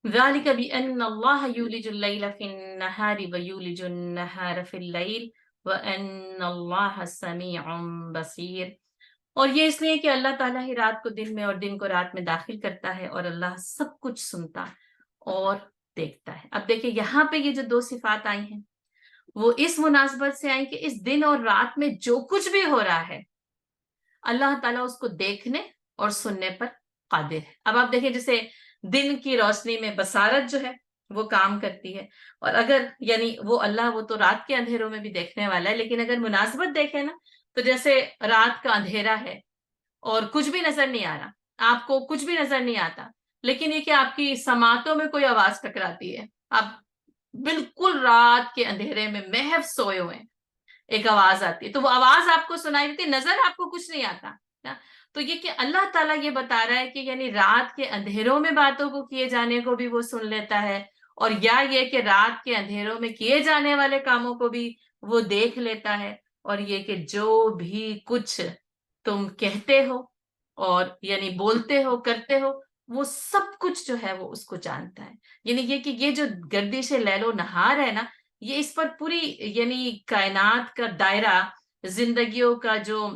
A: ذلك بأن الله يولج الليل في النهار ويولج النهار في الليل وأن الله سميع بصير، اور یہ اس لیے کہ اللہ تعالیٰ ہی رات کو دن میں اور دن کو رات میں داخل کرتا ہے، اور اللہ سب کچھ سنتا اور دیکھتا ہے۔ اب دیکھیں یہاں پہ یہ جو 2 صفات آئی ہیں وہ اس مناسبت سے آئیں کہ اس دن اور رات میں جو کچھ بھی ہو رہا ہے اللہ تعالیٰ اس کو دیکھنے اور سننے پر قادر ہے۔ اب آپ دیکھیں جیسے دن کی روشنی میں بصارت جو ہے وہ کام کرتی ہے، اور اگر یعنی وہ اللہ وہ تو رات کے اندھیروں میں بھی دیکھنے والا ہے، لیکن اگر مناسبت دیکھیں نا تو جیسے رات کا اندھیرا ہے اور کچھ بھی نظر نہیں آ رہا، آپ کو کچھ بھی نظر نہیں آتا، لیکن یہ کہ آپ کی سماعتوں میں کوئی آواز ٹکراتی ہے، آپ بالکل رات کے اندھیرے میں محو سوئے ہوئے ہیں، ایک آواز آتی ہے تو وہ آواز آپ کو سنائی دیتی، نظر آپ کو کچھ نہیں آتا نا؟ تو یہ کہ اللہ تعالیٰ یہ بتا رہا ہے کہ یعنی رات کے اندھیروں میں باتوں کو کیے جانے کو بھی وہ سن لیتا ہے، اور یا یہ کہ رات کے اندھیروں میں کیے جانے والے کاموں کو بھی وہ دیکھ لیتا ہے، اور یہ کہ جو بھی کچھ تم کہتے ہو اور یعنی بولتے ہو کرتے ہو وہ سب کچھ جو ہے وہ اس کو جانتا ہے۔ یعنی یہ کہ یہ جو گردش لیل و نہار ہے نا، یہ اس پر پوری یعنی کائنات کا دائرہ، زندگیوں کا جو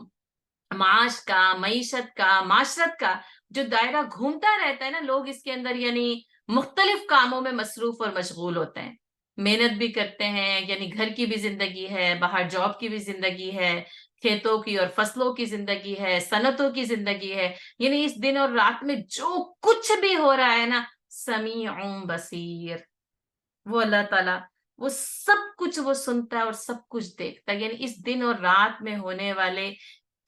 A: معاش کا، معیشت کا، معاشرت کا جو دائرہ گھومتا رہتا ہے نا، لوگ اس کے اندر یعنی مختلف کاموں میں مصروف اور مشغول ہوتے ہیں، محنت بھی کرتے ہیں، یعنی گھر کی بھی زندگی ہے، باہر جاب کی بھی زندگی ہے، کھیتوں کی اور فصلوں کی زندگی ہے، صنعتوں کی زندگی ہے، یعنی اس دن اور رات میں جو کچھ بھی ہو رہا ہے نا، سمیع بصیر، وہ اللہ تعالیٰ وہ سب کچھ وہ سنتا ہے اور سب کچھ دیکھتا ہے، یعنی اس دن اور رات میں ہونے والے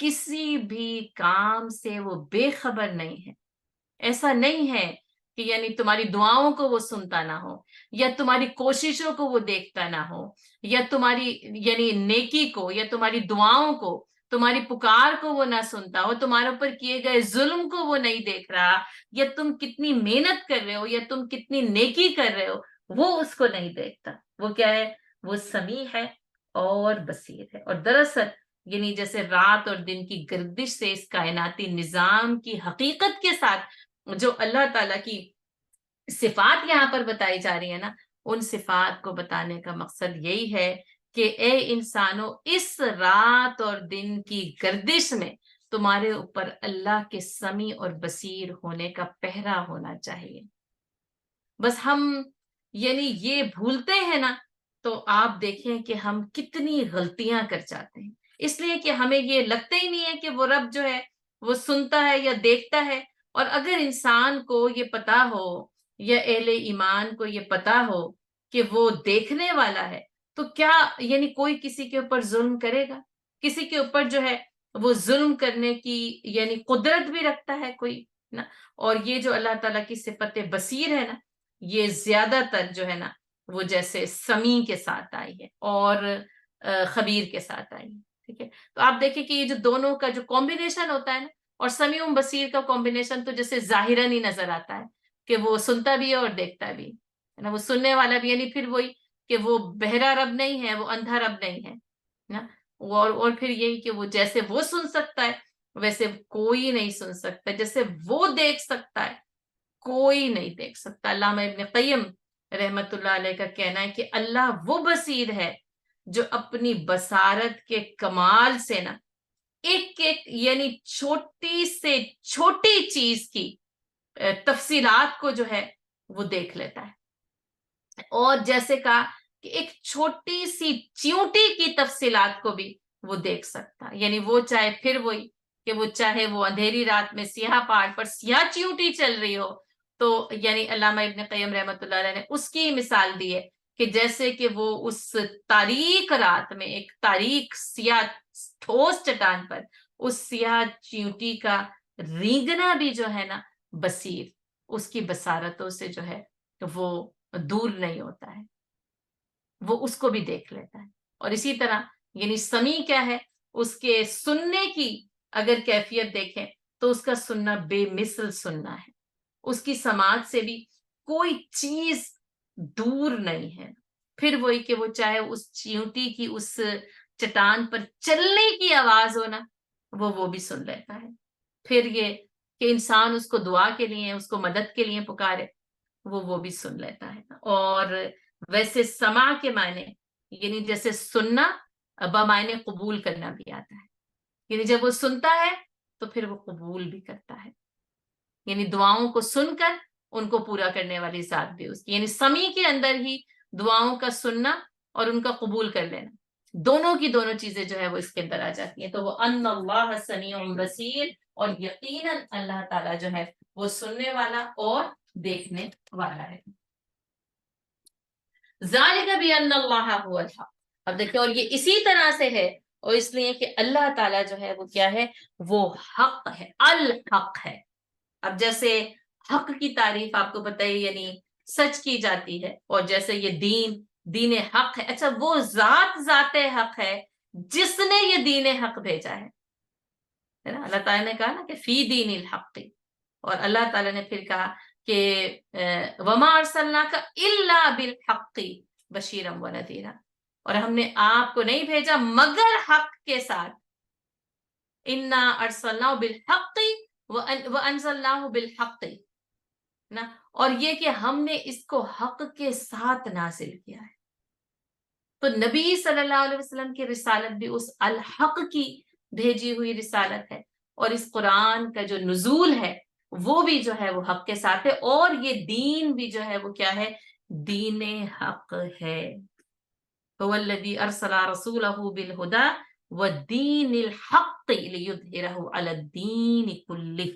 A: کسی بھی کام سے وہ بے خبر نہیں ہے۔ ایسا نہیں ہے کہ یعنی تمہاری دعاؤں کو وہ سنتا نہ ہو، یا تمہاری کوششوں کو وہ دیکھتا نہ ہو، یا تمہاری یعنی نیکی کو یا تمہاری دعاؤں کو، تمہاری پکار کو وہ نہ سنتا ہو، تمہارے اوپر کیے گئے ظلم کو وہ نہیں دیکھ رہا، یا تم کتنی محنت کر رہے ہو یا تم کتنی نیکی کر رہے ہو وہ اس کو نہیں دیکھتا۔ وہ کیا ہے؟ وہ سمیع ہے اور بصیر ہے۔ اور دراصل یعنی جیسے رات اور دن کی گردش سے اس کائناتی نظام کی حقیقت کے ساتھ جو اللہ تعالیٰ کی صفات یہاں پر بتائی جا رہی ہے نا، ان صفات کو بتانے کا مقصد یہی ہے کہ اے انسانوں اس رات اور دن کی گردش میں تمہارے اوپر اللہ کے سمیع اور بصیر ہونے کا پہرا ہونا چاہیے. بس ہم یعنی یہ بھولتے ہیں نا، تو آپ دیکھیں کہ ہم کتنی غلطیاں کر جاتے ہیں، اس لیے کہ ہمیں یہ لگتا ہی نہیں ہے کہ وہ رب جو ہے وہ سنتا ہے یا دیکھتا ہے. اور اگر انسان کو یہ پتا ہو یا اہل ایمان کو یہ پتا ہو کہ وہ دیکھنے والا ہے، تو کیا یعنی کوئی کسی کے اوپر ظلم کرے گا؟ کسی کے اوپر جو ہے وہ ظلم کرنے کی یعنی قدرت بھی رکھتا ہے کوئی نا؟ اور یہ جو اللہ تعالیٰ کی صفت بصیر ہے نا، یہ زیادہ تر جو ہے نا وہ جیسے سمیع کے ساتھ آئی ہے اور خبیر کے ساتھ آئی ہے. ٹھیک ہے، تو آپ دیکھیں کہ یہ جو دونوں کا جو کمبینیشن ہوتا ہے نا، اور سمیع و بصیر کا کمبینیشن تو جیسے ظاہراً ہی نظر آتا ہے کہ وہ سنتا بھی ہے اور دیکھتا بھی ہے نا، وہ سننے والا بھی، یعنی پھر وہی کہ وہ بہرا رب نہیں ہے، وہ اندھا رب نہیں ہے نا. اور پھر یہی کہ وہ جیسے وہ سن سکتا ہے ویسے کوئی نہیں سن سکتا، جیسے وہ دیکھ سکتا ہے کوئی نہیں دیکھ سکتا. علامہ ابن قیم رحمت اللہ علیہ کا کہنا ہے کہ اللہ وہ بصیر ہے جو اپنی بصارت کے کمال سے نا ایک ایک یعنی چھوٹی سے چھوٹی چیز کی تفصیلات کو جو ہے وہ دیکھ لیتا ہے. اور جیسے کہا کہ ایک چھوٹی سی چیونٹی کی تفصیلات کو بھی وہ دیکھ سکتا، یعنی وہ چاہے پھر وہی کہ وہ چاہے وہ اندھیری رات میں سیاہ پہاڑ پر سیاہ چیونٹی چل رہی ہو، تو یعنی علامہ ابن قیم رحمت اللہ علیہ نے اس کی مثال دی ہے کہ جیسے کہ وہ اس تاریک رات میں ایک تاریک سیاہ ٹھوس چٹان پر اس سیاہ چیونٹی کا رینگنا بھی جو ہے نا بصیر، اس کی بصارتوں سے جو ہے وہ دور نہیں ہوتا ہے، وہ اس کو بھی دیکھ لیتا ہے. اور اسی طرح یعنی سمیع کیا ہے، اس کے سننے کی اگر کیفیت دیکھیں تو اس کا سننا بے مثل سننا ہے، اس کی سماعت سے بھی کوئی چیز دور نہیں ہے. پھر وہی کہ وہ چاہے اس چیونٹی کی اس چٹان پر چلنے کی آواز ہو نا، وہ بھی سن لیتا ہے. پھر یہ کہ انسان اس کو دعا کے لیے، اس کو مدد کے لیے پکارے، وہ بھی سن لیتا ہے. اور ویسے سماع کے معنی یعنی جیسے سننا بمعنی قبول کرنا بھی آتا ہے، یعنی جب وہ سنتا ہے تو پھر وہ قبول بھی کرتا ہے، یعنی دعاؤں کو سن کر ان کو پورا کرنے والی ذات بھی اس کی، یعنی سمیع کے اندر ہی دعاؤں کا سننا اور ان کا قبول کر لینا، دونوں کی دونوں چیزیں جو ہے وہ اس کے اندر آ جاتی ہیں. تو وہ ان اللہ سمیع بصیر، اور یقیناً اللہ تعالیٰ جو ہے وہ سننے والا اور دیکھنے والا ہے. ذالک بان اللہ هو الحق. اب دیکھیں، اور یہ اسی طرح سے ہے، اور اس لیے کہ اللہ تعالیٰ جو ہے وہ کیا ہے، وہ حق ہے، الحق ہے. اب جیسے حق کی تعریف آپ کو پتہ ہی یعنی سچ کی جاتی ہے، اور جیسے یہ دین حق ہے، اچھا وہ ذات حق ہے جس نے یہ دین حق بھیجا ہے نا. اللہ تعالیٰ نے کہا نا کہ فی دین الحق، اور اللہ تعالیٰ نے پھر کہا کہ وما ارسلناک الا بالحق بشیرا ونذیرا، اور ہم نے آپ کو نہیں بھیجا مگر حق کے ساتھ. انا ارسلناہ بالحق وانزلناہ بالحق نا، اور یہ کہ ہم نے اس کو حق کے ساتھ نازل کیا ہے. تو نبی صلی اللہ علیہ وسلم کی رسالت بھی اس الحق کی بھیجی ہوئی رسالت ہے، اور اس قرآن کا جو نزول ہے وہ بھی جو ہے وہ حق کے ساتھ ہے، اور یہ دین بھی جو ہے وہ کیا ہے، دین حق ہے. هو الذی ارسل رسولہ بالہدی والدین الحق لیظہرہ علی الدین کلہ.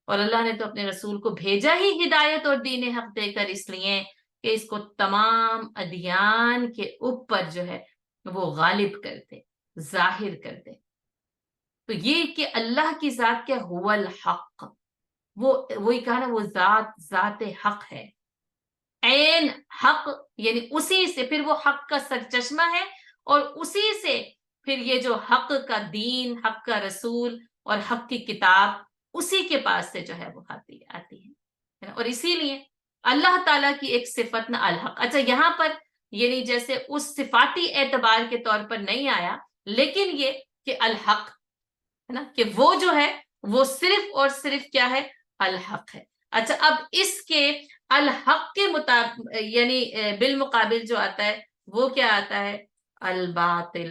A: اور اللہ نے تو اپنے رسول کو بھیجا ہی ہدایت اور دین حق دے کر، اس لیے کہ اس کو تمام ادیان کے اوپر جو ہے وہ غالب کر دے، ظاہر کر دے. تو یہ کہ اللہ کی ذات کیا، هو الحق، وہی کہا نا، وہ ذات حق ہے، عین حق، یعنی اسی سے پھر وہ حق کا سرچشمہ ہے، اور اسی سے پھر یہ جو حق کا دین، حق کا رسول اور حق کی کتاب اسی کے پاس سے جو ہے وہ آتی ہے. اور اسی لیے اللہ تعالیٰ کی ایک صفت نا الحق. اچھا یہاں پر یعنی جیسے اس صفاتی اعتبار کے طور پر نہیں آیا، لیکن یہ کہ الحق ہے نا، کہ وہ جو ہے وہ صرف اور صرف کیا ہے، الحق ہے. اچھا اب اس کے الحق کے مطابق یعنی بالمقابل جو آتا ہے وہ کیا آتا ہے، الباطل،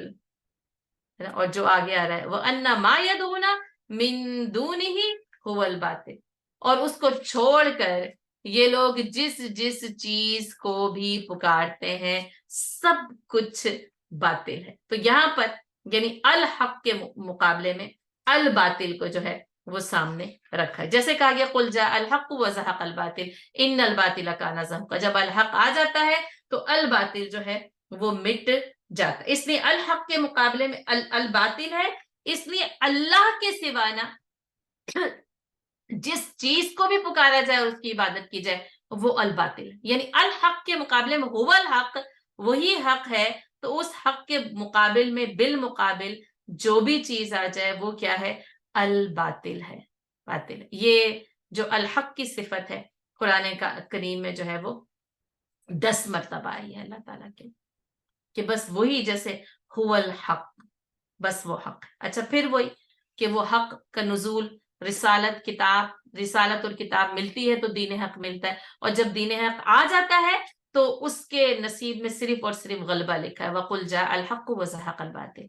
A: ہے نا، اور جو آگے آ رہا ہے وَأَنَّ مَا يَدْعُونَ مِن دُونِهِ هُوَ الْبَاطِلُ، اور اس کو چھوڑ کر یہ لوگ جس جس چیز کو بھی پکارتے ہیں سب کچھ باطل ہے. تو یہاں پر یعنی الحق کے مقابلے میں الباطل کو جو ہے وہ سامنے رکھا ہے. جیسے کہا گیا قُلْ جَاءَ الْحَقُّ وَزَهَقَ الْبَاطِلُ إِنَّ الْبَاطِلَ كَانَ زَهُوقًا. جب الحق آ جاتا ہے تو الباطل جو ہے وہ مٹ جاتا ہے. اس لیے الحق کے مقابلے میں الباطل ہے، اس لیے اللہ کے سوا نا جس چیز کو بھی پکارا جائے اور اس کی عبادت کی جائے وہ الباطل، یعنی الحق کے مقابلے میں هو الحق، وہی حق ہے، تو اس حق کے مقابل میں بالمقابل جو بھی چیز آ جائے وہ کیا ہے؟ الباطل ہے، باطل. یہ جو الحق کی صفت ہے قرآن کریم میں جو ہے وہ 10 مرتبہ آئی ہے اللہ تعالیٰ کے، کہ بس وہی جیسے هو الحق، بس وہ حق. اچھا پھر وہی کہ وہ حق کا نزول، رسالت اور کتاب ملتی ہے تو دین حق ملتا ہے، اور جب دین حق آ جاتا ہے تو اس کے نصیب میں صرف اور صرف غلبہ لکھا ہے وَقُلْ جَاءَ الْحَقُّ وَزَهَقَ الْبَاطِلُ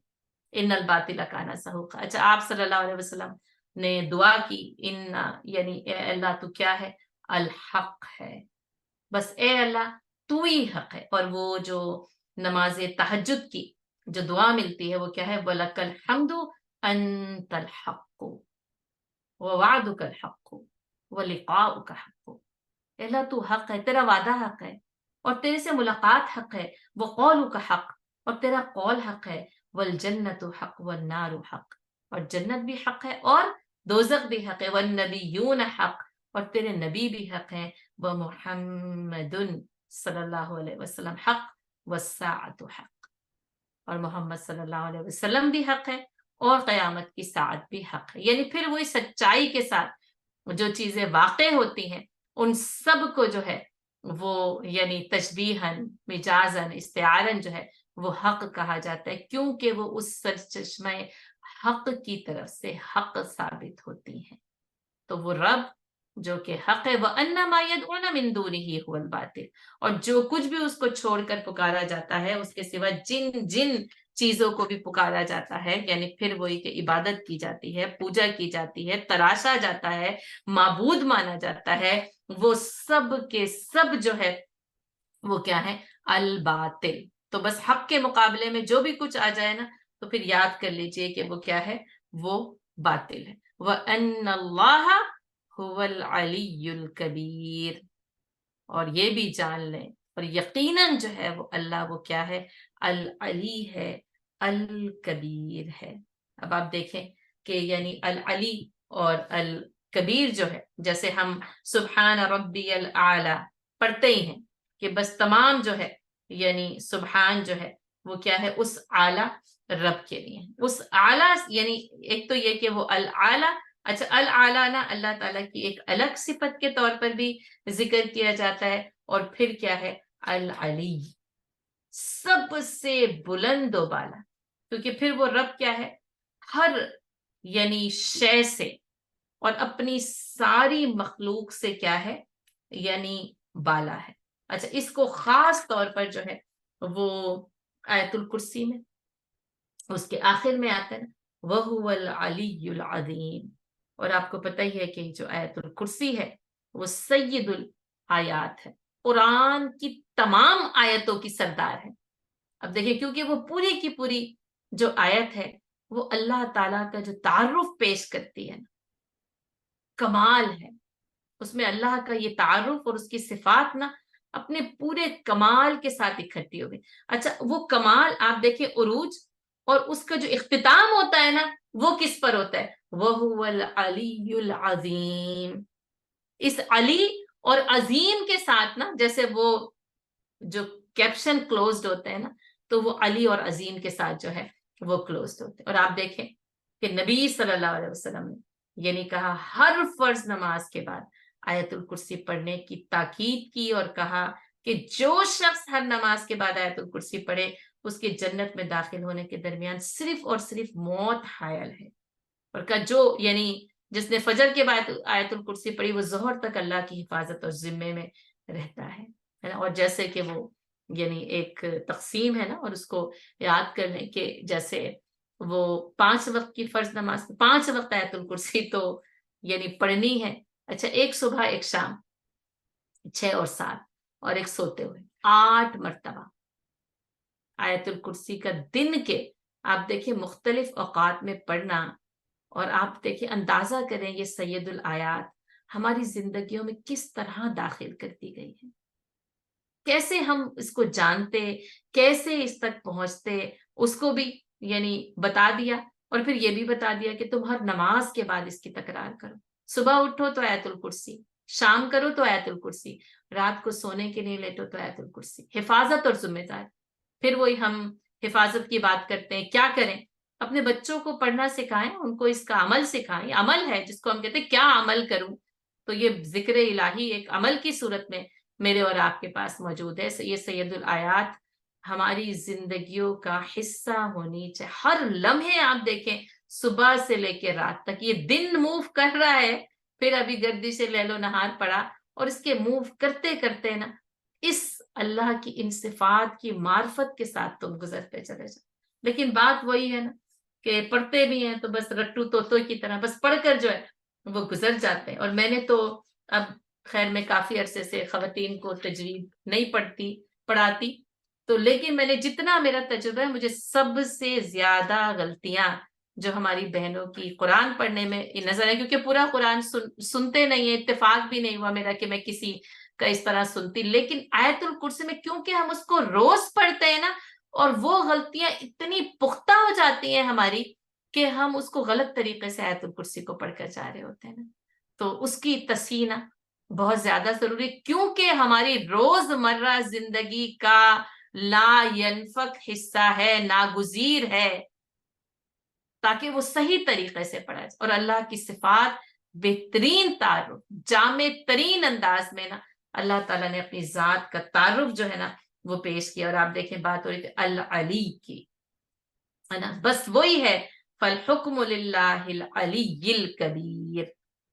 A: إِنَّ الْبَاطِلَ كَانَ زَهُوقًا. اچھا آپ صلی اللہ علیہ وسلم نے دعا کی یعنی اے اللہ تو کیا ہے؟ الحق ہے، بس اے اللہ تو ہی حق ہے. اور وہ جو نماز تہجد کی جو دعا ملتی ہے وہ کیا ہے؟ وَلَكَ الْحَمْدُ أَنْتَ الْحَقُّ وَوَعْدُكَ الْحَقُّ وَلِقَاؤُكَ حَقٌّ. اللہ تو حق ہے، تیرا وعدہ حق ہے، اور تیرے سے ملاقات حق ہے. وَقَوْلُكَ حق، اور تیرا قول حق ہے. وَالْجَنَّةُ حق وَالنَّارُ حق، اور جنت بھی حق ہے اور دوزخ بھی حق ہے. وَالنَّبِيُّونَ حق، اور تیرے نبی بھی حق ہیں. وَمُحَمَّدٌ صلی اللہ علیہ وسلم حق. وَالسَّاعَةُ حق، اور محمد صلی اللہ علیہ وسلم بھی حق ہے اور قیامت کی ساعت بھی حق ہے. یعنی پھر وہی سچائی کے ساتھ جو چیزیں واقع ہوتی ہیں ان سب کو جو ہے وہ یعنی تشبیہاً، مجازاً، استعاراً جو ہے وہ حق کہا جاتا ہے، کیونکہ وہ اس سرچشمہ حق کی طرف سے حق ثابت ہوتی ہیں. تو وہ رب جو کہ حق ہے، وَأَنَّ مَا يَدْعُونَ مِن دُونِهِ هُوَ الْبَاطِلُ، اور جو کچھ بھی اس کو چھوڑ کر پکارا جاتا ہے اس کے سوا جن چیزوں کو بھی پکارا جاتا ہے، یعنی پھر وہی کہ عبادت کی جاتی ہے، پوجا کی جاتی ہے، تراشا جاتا ہے، معبود مانا جاتا ہے، وہ سب کے سب جو ہے وہ کیا ہے؟ الباطل. تو بس حق کے مقابلے میں جو بھی کچھ آ جائے نا تو پھر یاد کر لیجئے کہ وہ کیا ہے؟ وہ باطل ہے. وَأَنَّ اللَّهَ هُوَ الْعَلِيُّ الْكَبِيرُ، اور یہ بھی جان لیں اور یقیناً جو ہے وہ اللہ وہ کیا ہے؟ العلی ہے، الکبیر ہے. اب آپ دیکھیں کہ یعنی العلی اور الکبیر جو ہے، جیسے ہم سبحان ربی الاعلی پڑھتے ہی ہیں کہ بس تمام جو ہے یعنی سبحان جو ہے وہ کیا ہے؟ اس اعلی رب کے لیے. اس اعلی یعنی ایک تو یہ کہ وہ العلی، اچھا العالی نا اللہ تعالیٰ کی ایک الگ صفت کے طور پر بھی ذکر کیا جاتا ہے، اور پھر کیا ہے؟ العلی، سب سے بلند و بالا، کیونکہ پھر وہ رب کیا ہے؟ ہر یعنی شے سے اور اپنی ساری مخلوق سے کیا ہے؟ یعنی بالا ہے. اچھا اس کو خاص طور پر جو ہے وہ آیت الکرسی میں اس کے آخر میں آتا ہے وَهُوَ الْعَلِيُّ الْعَظِيمُ. اور آپ کو پتہ ہی ہے کہ جو آیت الکرسی ہے وہ سید الآیات ہے، قرآن کی تمام آیتوں کی سردار ہے. اب دیکھیں کیونکہ وہ پوری کی پوری جو آیت ہے وہ اللہ تعالیٰ کا جو تعارف پیش کرتی ہے، کمال ہے اس میں، اللہ کا یہ تعارف اور اس کی صفات نا اپنے پورے کمال کے ساتھ اکٹھی ہو گئی. اچھا وہ کمال آپ دیکھیں عروج، اور اس کا جو اختتام ہوتا ہے نا وہ کس پر ہوتا ہے؟ وَهُوَ الْعَلِيُّ الْعَظِيمُ. اس علی اور عظیم کے ساتھ نا جیسے وہ جو کیپشن کلوزڈ ہوتے ہیں نا تو وہ علی اور عظیم کے ساتھ جو ہے وہ کلوزڈ ہوتے ہیں. اور آپ دیکھیں کہ نبی صلی اللہ علیہ وسلم نے یعنی کہا ہر فرض نماز کے بعد آیت الکرسی پڑھنے کی تاکید کی، اور کہا کہ جو شخص ہر نماز کے بعد آیت الکرسی پڑھے اس کے جنت میں داخل ہونے کے درمیان صرف اور صرف موت حائل ہے. اور کہا جو یعنی جس نے فجر کے بعد آیت الکرسی پڑھی وہ ظہر تک اللہ کی حفاظت اور ذمے میں رہتا ہے نا. اور جیسے کہ وہ یعنی ایک تقسیم ہے نا، اور اس کو یاد کر لیں کہ جیسے وہ 5 وقت کی فرض نماز 5 وقت آیت الکرسی تو یعنی پڑھنی ہے. اچھا، ایک صبح ایک شام 6 اور 7 اور ایک سوتے ہوئے 8 مرتبہ آیت الکرسی کا دن کے آپ دیکھیں مختلف اوقات میں پڑھنا. اور آپ دیکھیں اندازہ کریں یہ سید الآیات ہماری زندگیوں میں کس طرح داخل کر دی گئی ہے، کیسے ہم اس کو جانتے، کیسے اس تک پہنچتے، اس کو بھی یعنی بتا دیا. اور پھر یہ بھی بتا دیا کہ تم ہر نماز کے بعد اس کی تکرار کرو. صبح اٹھو تو آیت الکرسی، شام کرو تو آیت الکرسی، رات کو سونے کے لیے لیٹو تو آیت الکرسی. حفاظت اور ذمہ داری. پھر وہی ہم حفاظت کی بات کرتے ہیں. کیا کریں؟ اپنے بچوں کو پڑھنا سکھائیں، ان کو اس کا عمل سکھائیں. عمل ہے جس کو ہم کہتے ہیں کیا عمل کروں، تو یہ ذکر الہی ایک عمل کی صورت میں میرے اور آپ کے پاس موجود ہے. یہ سید الآیات ہماری زندگیوں کا حصہ ہونی چاہیے. ہر لمحے آپ دیکھیں صبح سے لے کے رات تک یہ دن موو کر رہا ہے. پھر ابھی گردی سے لیل و نہار پڑا، اور اس کے موو کرتے کرتے نا اس اللہ کی ان صفات کی معرفت کے ساتھ تم گزرتے چلے جاؤ. لیکن بات وہی ہے نا کہ پڑھتے بھی ہیں تو بس رٹو توتو کی طرح بس پڑھ کر جو ہے وہ گزر جاتے ہیں. اور میں نے تو اب خیر میں کافی عرصے سے خواتین کو تجوید نہیں پڑھاتی، تو لیکن میں نے جتنا میرا تجربہ ہے مجھے سب سے زیادہ غلطیاں جو ہماری بہنوں کی قرآن پڑھنے میں نظر ہے، کیونکہ پورا قرآن سنتے نہیں ہیں. اتفاق بھی نہیں ہوا میرا کہ میں کسی کا اس طرح سنتی، لیکن آیت الکرسی میں کیونکہ ہم اس کو روز پڑھتے ہیں نا، اور وہ غلطیاں اتنی پختہ ہو جاتی ہیں ہماری کہ ہم اس کو غلط طریقے سے آیت الکرسی کو پڑھ کر جا رہے ہوتے ہیں نا. تو اس کی تصحیح بہت زیادہ ضروری، کیونکہ ہماری روزمرہ زندگی کا لا ینفک حصہ ہے، ناگزیر ہے، تاکہ وہ صحیح طریقے سے پڑھا جائے. اور اللہ کی صفات بہترین تعارف جامع ترین انداز میں نا اللہ تعالیٰ نے اپنی ذات کا تعارف جو ہے نا وہ پیش کیا. اور آپ دیکھیں بات ہو رہی تھی العلی کی، ہے نا، بس وہی ہے فالحکم للہ العلی الکبیر.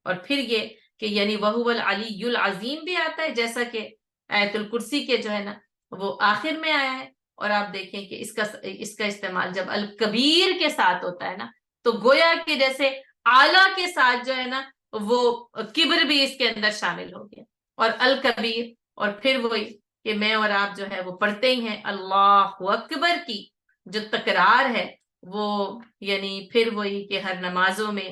A: اور پھر یہ کہ یعنی وہو العلی العظیم بھی آتا ہے، جیسا کہ آیت الکرسی کے جو ہے نا وہ آخر میں آیا ہے. اور آپ دیکھیں کہ اس کا استعمال جب الکبیر کے ساتھ ہوتا ہے نا تو گویا کہ جیسے اعلیٰ کے ساتھ جو ہے نا وہ کبر بھی اس کے اندر شامل ہو گیا. اور الکبیر، اور پھر وہی کہ میں اور آپ جو ہے وہ پڑھتے ہی ہیں اللہ اکبر کی جو تکرار ہے، وہ یعنی پھر وہی کہ ہر نمازوں میں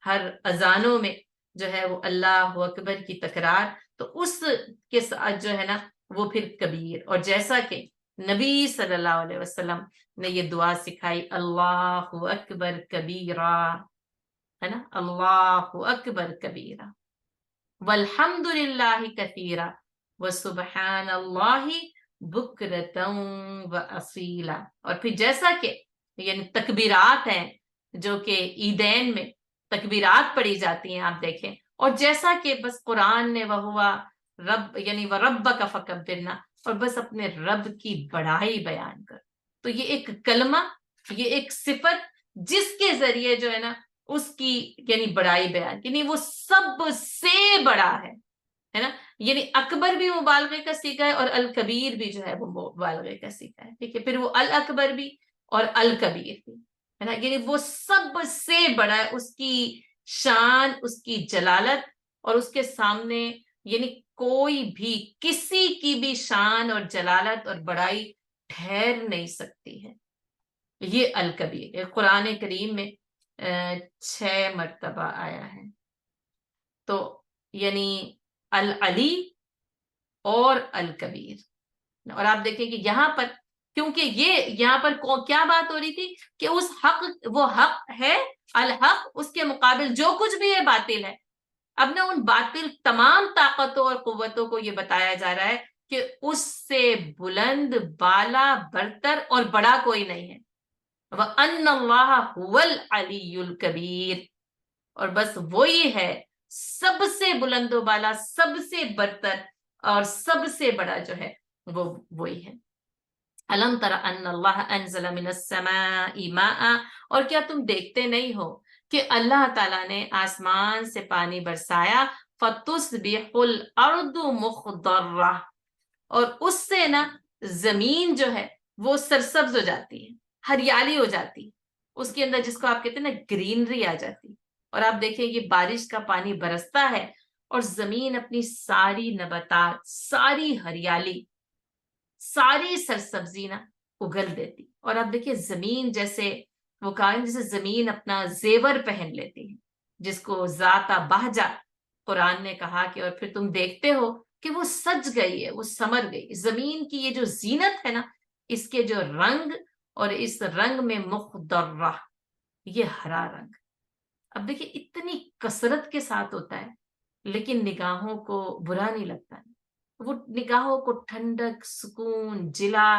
A: ہر اذانوں میں جو ہے وہ اللہ اکبر کی تکرار، تو اس کے ساتھ جو ہے نا وہ پھر کبیر. اور جیسا کہ نبی صلی اللہ علیہ وسلم نے یہ دعا سکھائی اللہ اکبر کبیرہ، ہے نا، اللہ اکبر کبیرہ والحمد للہ کثیرہ وسبحان اللہ بکرۃ واصیلا. اور پھر جیسا کہ یعنی تکبیرات ہیں جو کہ عیدین میں تکبیرات پڑھی جاتی ہیں آپ دیکھیں، اور جیسا کہ بس قرآن نے وہوا رب یعنی وربک فکبرنا، اور بس اپنے رب کی بڑائی بیان کر. تو یہ ایک کلمہ، یہ ایک صفت جس کے ذریعے جو ہے نا اس کی یعنی بڑائی بیان، یعنی وہ سب سے بڑا ہے نا. یعنی اکبر بھی مبالغے کا سیکھا ہے اور الکبیر بھی جو ہے وہ مبالغے کا سیکھا ہے. ٹھیک ہے، پھر وہ الاکبر بھی اور الکبیر بھی ہے نا، یعنی وہ سب سے بڑا ہے. اس کی شان، اس کی جلالت، اور اس کے سامنے یعنی کوئی بھی کسی کی بھی شان اور جلالت اور بڑائی ٹھہر نہیں سکتی ہے. یہ الکبیر قرآن کریم میں 6 مرتبہ آیا ہے. تو یعنی العلی اور الکبیر. اور آپ دیکھیں کہ یہاں پر کیونکہ یہاں پر کیا بات ہو رہی تھی کہ اس حق، وہ حق ہے الحق، اس کے مقابل جو کچھ بھی ہے باطل ہے. اب نا ان باطل تمام طاقتوں اور قوتوں کو یہ بتایا جا رہا ہے کہ اس سے بلند، بالا، برتر اور بڑا کوئی نہیں ہے. وَأَنَّ اللَّهَ هُوَ الْعَلِيُّ الْكَبِيرُ. اور بس وہی ہے سب سے بلند و بالا، سب سے برتر اور سب سے بڑا جو ہے وہ وہی ہے. الم تر ان اللہ انزل من السماء ماء. اور کیا تم دیکھتے نہیں ہو کہ اللہ تعالیٰ نے آسمان سے پانی برسایا فتصبح الارض مخضرہ، اور اس سے نا زمین جو ہے وہ سرسبز ہو جاتی ہے، ہریالی ہو جاتی ہے، اس کے اندر جس کو آپ کہتے ہیں نا گرینری آ جاتی، اور آپ دیکھیں یہ بارش کا پانی برستا ہے اور زمین اپنی ساری نباتات، ساری ہریالی، ساری سرسبزی نا اگل دیتی، اور آپ دیکھیے زمین جیسے وہ کہا ہے جیسے زمین اپنا زیور پہن لیتی ہے، جس کو ذات بہجا قرآن نے کہا کہ اور پھر تم دیکھتے ہو کہ وہ سج گئی ہے، وہ سمر گئی زمین کی یہ جو زینت ہے نا، اس کے جو رنگ، اور اس رنگ میں مخضرہ، یہ ہرا رنگ، اب دیکھیے اتنی کثرت کے ساتھ ہوتا ہے لیکن نگاہوں کو برا نہیں لگتا، وہ نگاہوں کو ٹھنڈک، سکون، جلا،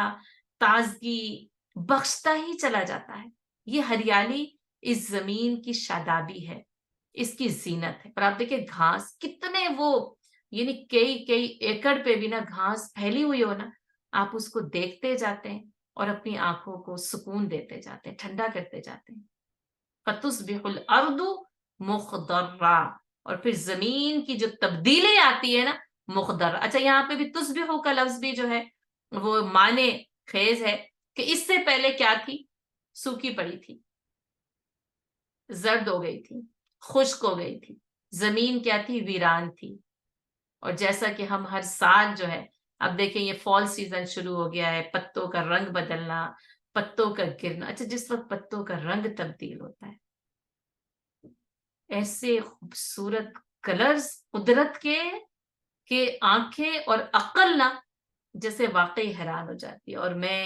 A: تازگی بخشتا ہی چلا جاتا ہے۔ یہ ہریالی اس زمین کی شادابی ہے، اس کی زینت ہے۔ اور آپ دیکھیں گھاس کتنے وہ، یعنی کئی کئی ایکڑ پہ بھی نا گھاس پھیلی ہوئی ہو نا، آپ اس کو دیکھتے جاتے ہیں اور اپنی آنکھوں کو سکون دیتے جاتے ہیں، ٹھنڈا کرتے جاتے ہیں۔ فَتُصْبِحُ الْأَرْضُ مُخْضَرَّةً، اور پھر زمین کی جو تبدیلی آتی ہے نا مخضر۔ اچھا یہاں پہ بھی تصبح کا لفظ بھی جو ہے وہ معنی خیز ہے کہ اس سے پہلے کیا تھی، سوکھی پڑی تھی، زرد ہو گئی تھی، خشک ہو گئی تھی، زمین کیا تھی، ویران تھی۔ اور جیسا کہ ہم ہر سال جو ہے، اب دیکھیں یہ فال سیزن شروع ہو گیا ہے، پتوں کا رنگ بدلنا، پتوں کا گرنا، اچھا جس وقت پتوں کا رنگ تبدیل ہوتا ہے، ایسے خوبصورت کلرز قدرت کے آنکھیں اور عقل نہ جیسے واقعی حیران ہو جاتی ہے۔ اور میں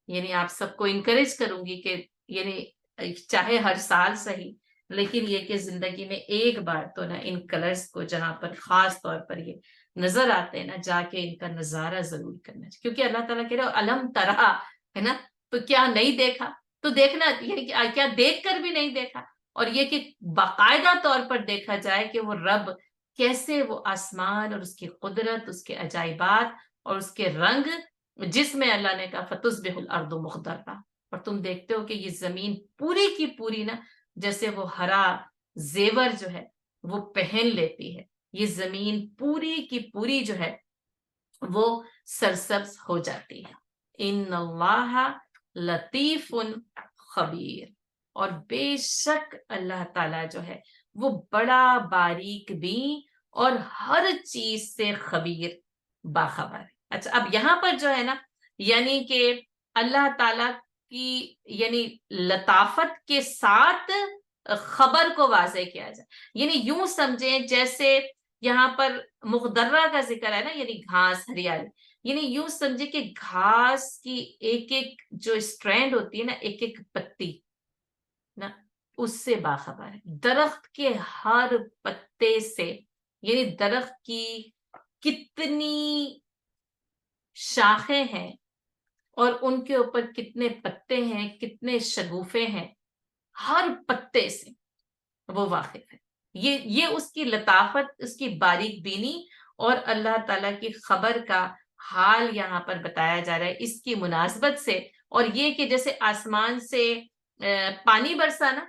A: یعنی آپ سب کو انکریج کروں گی کہ یعنی چاہے ہر سال صحیح، لیکن یہ کہ زندگی میں ایک بار تو نا ان کلرز کو جہاں پر خاص طور پر یہ نظر آتے ہیں نا، جا کے ان کا نظارہ ضرور کرنا چاہیے، کیونکہ اللہ تعالیٰ کہہ رہے ہو علم ترا، ہے نا، تو کیا نہیں دیکھا، تو دیکھنا یعنی کہ کیا دیکھ کر بھی نہیں دیکھا، اور یہ کہ باقاعدہ طور پر دیکھا جائے کہ وہ رب کیسے وہ آسمان اور اس کی قدرت، اس کے عجائبات اور اس کے رنگ، جس میں اللہ نے کہا فَتُصْبِحُ الْأَرْضُ مُخْضَرَّةً، اور تم دیکھتے ہو کہ یہ زمین پوری کی پوری نا جیسے وہ ہرا زیور جو ہے وہ پہن لیتی ہے، یہ زمین پوری کی پوری جو ہے وہ سرسبز ہو جاتی ہے۔ ان اللہ لطیف خبیر، اور بے شک اللہ تعالی جو ہے وہ بڑا باریک بھی اور ہر چیز سے خبیر، باخبر ہے۔ اچھا اب یہاں پر جو ہے نا، یعنی کہ اللہ تعالی کی یعنی لطافت کے ساتھ خبر کو واضح کیا جائے، یعنی یوں سمجھیں جیسے یہاں پر مخدرہ کا ذکر ہے نا، یعنی گھاس، ہریالی، یعنی یوں سمجھے کہ گھاس کی ایک ایک جو اسٹرینڈ ہوتی ہے نا، ایک ایک پتی نا، اس سے باخبر ہے، درخت کے ہر پتے سے، یعنی درخت کی کتنی شاخیں ہیں اور ان کے اوپر کتنے پتے ہیں، کتنے شگوفے ہیں، ہر پتے سے وہ واقف ہے۔ یہ اس کی لطافت، اس کی باریک بینی اور اللہ تعالیٰ کی خبر کا حال یہاں پر بتایا جا رہا ہے اس کی مناسبت سے۔ اور یہ کہ جیسے آسمان سے پانی برسا نا،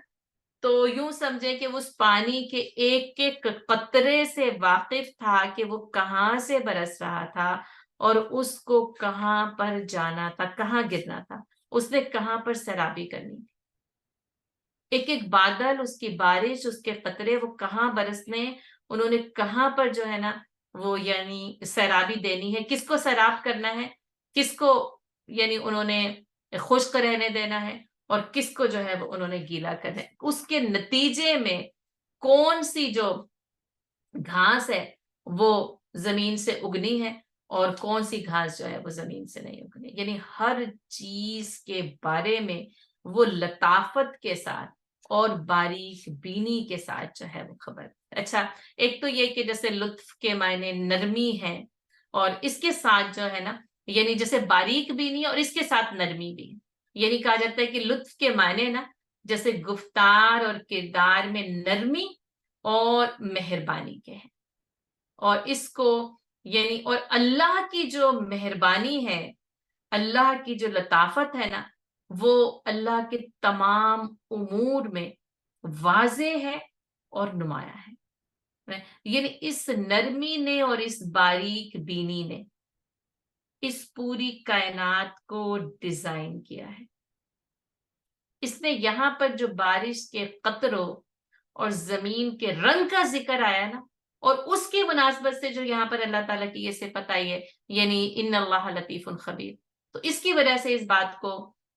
A: تو یوں سمجھے کہ اس پانی کے ایک ایک قطرے سے واقف تھا کہ وہ کہاں سے برس رہا تھا اور اس کو کہاں پر جانا تھا، کہاں گرنا تھا، اس نے کہاں پر سیرابی کرنی تھی، ایک ایک بادل، اس کی بارش، اس کے قطرے وہ کہاں برسنے، انہوں نے کہاں پر جو ہے نا وہ یعنی سیرابی دینی ہے، کس کو سیراب کرنا ہے، کس کو یعنی انہوں نے خشک رہنے دینا ہے، اور کس کو جو ہے وہ انہوں نے گیلا کرنا ہے، اس کے نتیجے میں کون سی جو گھاس ہے وہ زمین سے اگنی ہے اور کون سی گھاس جو ہے وہ زمین سے نہیں اگنی، یعنی ہر چیز کے بارے میں وہ لطافت کے ساتھ اور باریک بینی کے ساتھ جو ہے وہ خبر۔ اچھا ایک تو یہ کہ جیسے لطف کے معنی نرمی ہے، اور اس کے ساتھ جو ہے نا یعنی جیسے باریک بینی اور اس کے ساتھ نرمی بھی ہے، یعنی کہا جاتا ہے کہ لطف کے معنی نا جیسے گفتار اور کردار میں نرمی اور مہربانی کے ہیں، اور اس کو یعنی اور اللہ کی جو مہربانی ہے، اللہ کی جو لطافت ہے نا، وہ اللہ کے تمام امور میں واضح ہے اور نمایاں ہے، یعنی اس نرمی نے اور اس باریک بینی نے اس پوری کائنات کو ڈیزائن کیا ہے. اس نے یہاں پر جو بارش کے قطروں اور زمین کے رنگ کا ذکر آیا نا، اور اس کی مناسبت سے جو یہاں پر اللہ تعالیٰ کی یہ صفت آئی ہے، یعنی ان اللہ لطیف خبیر، تو اس کی وجہ سے اس بات کو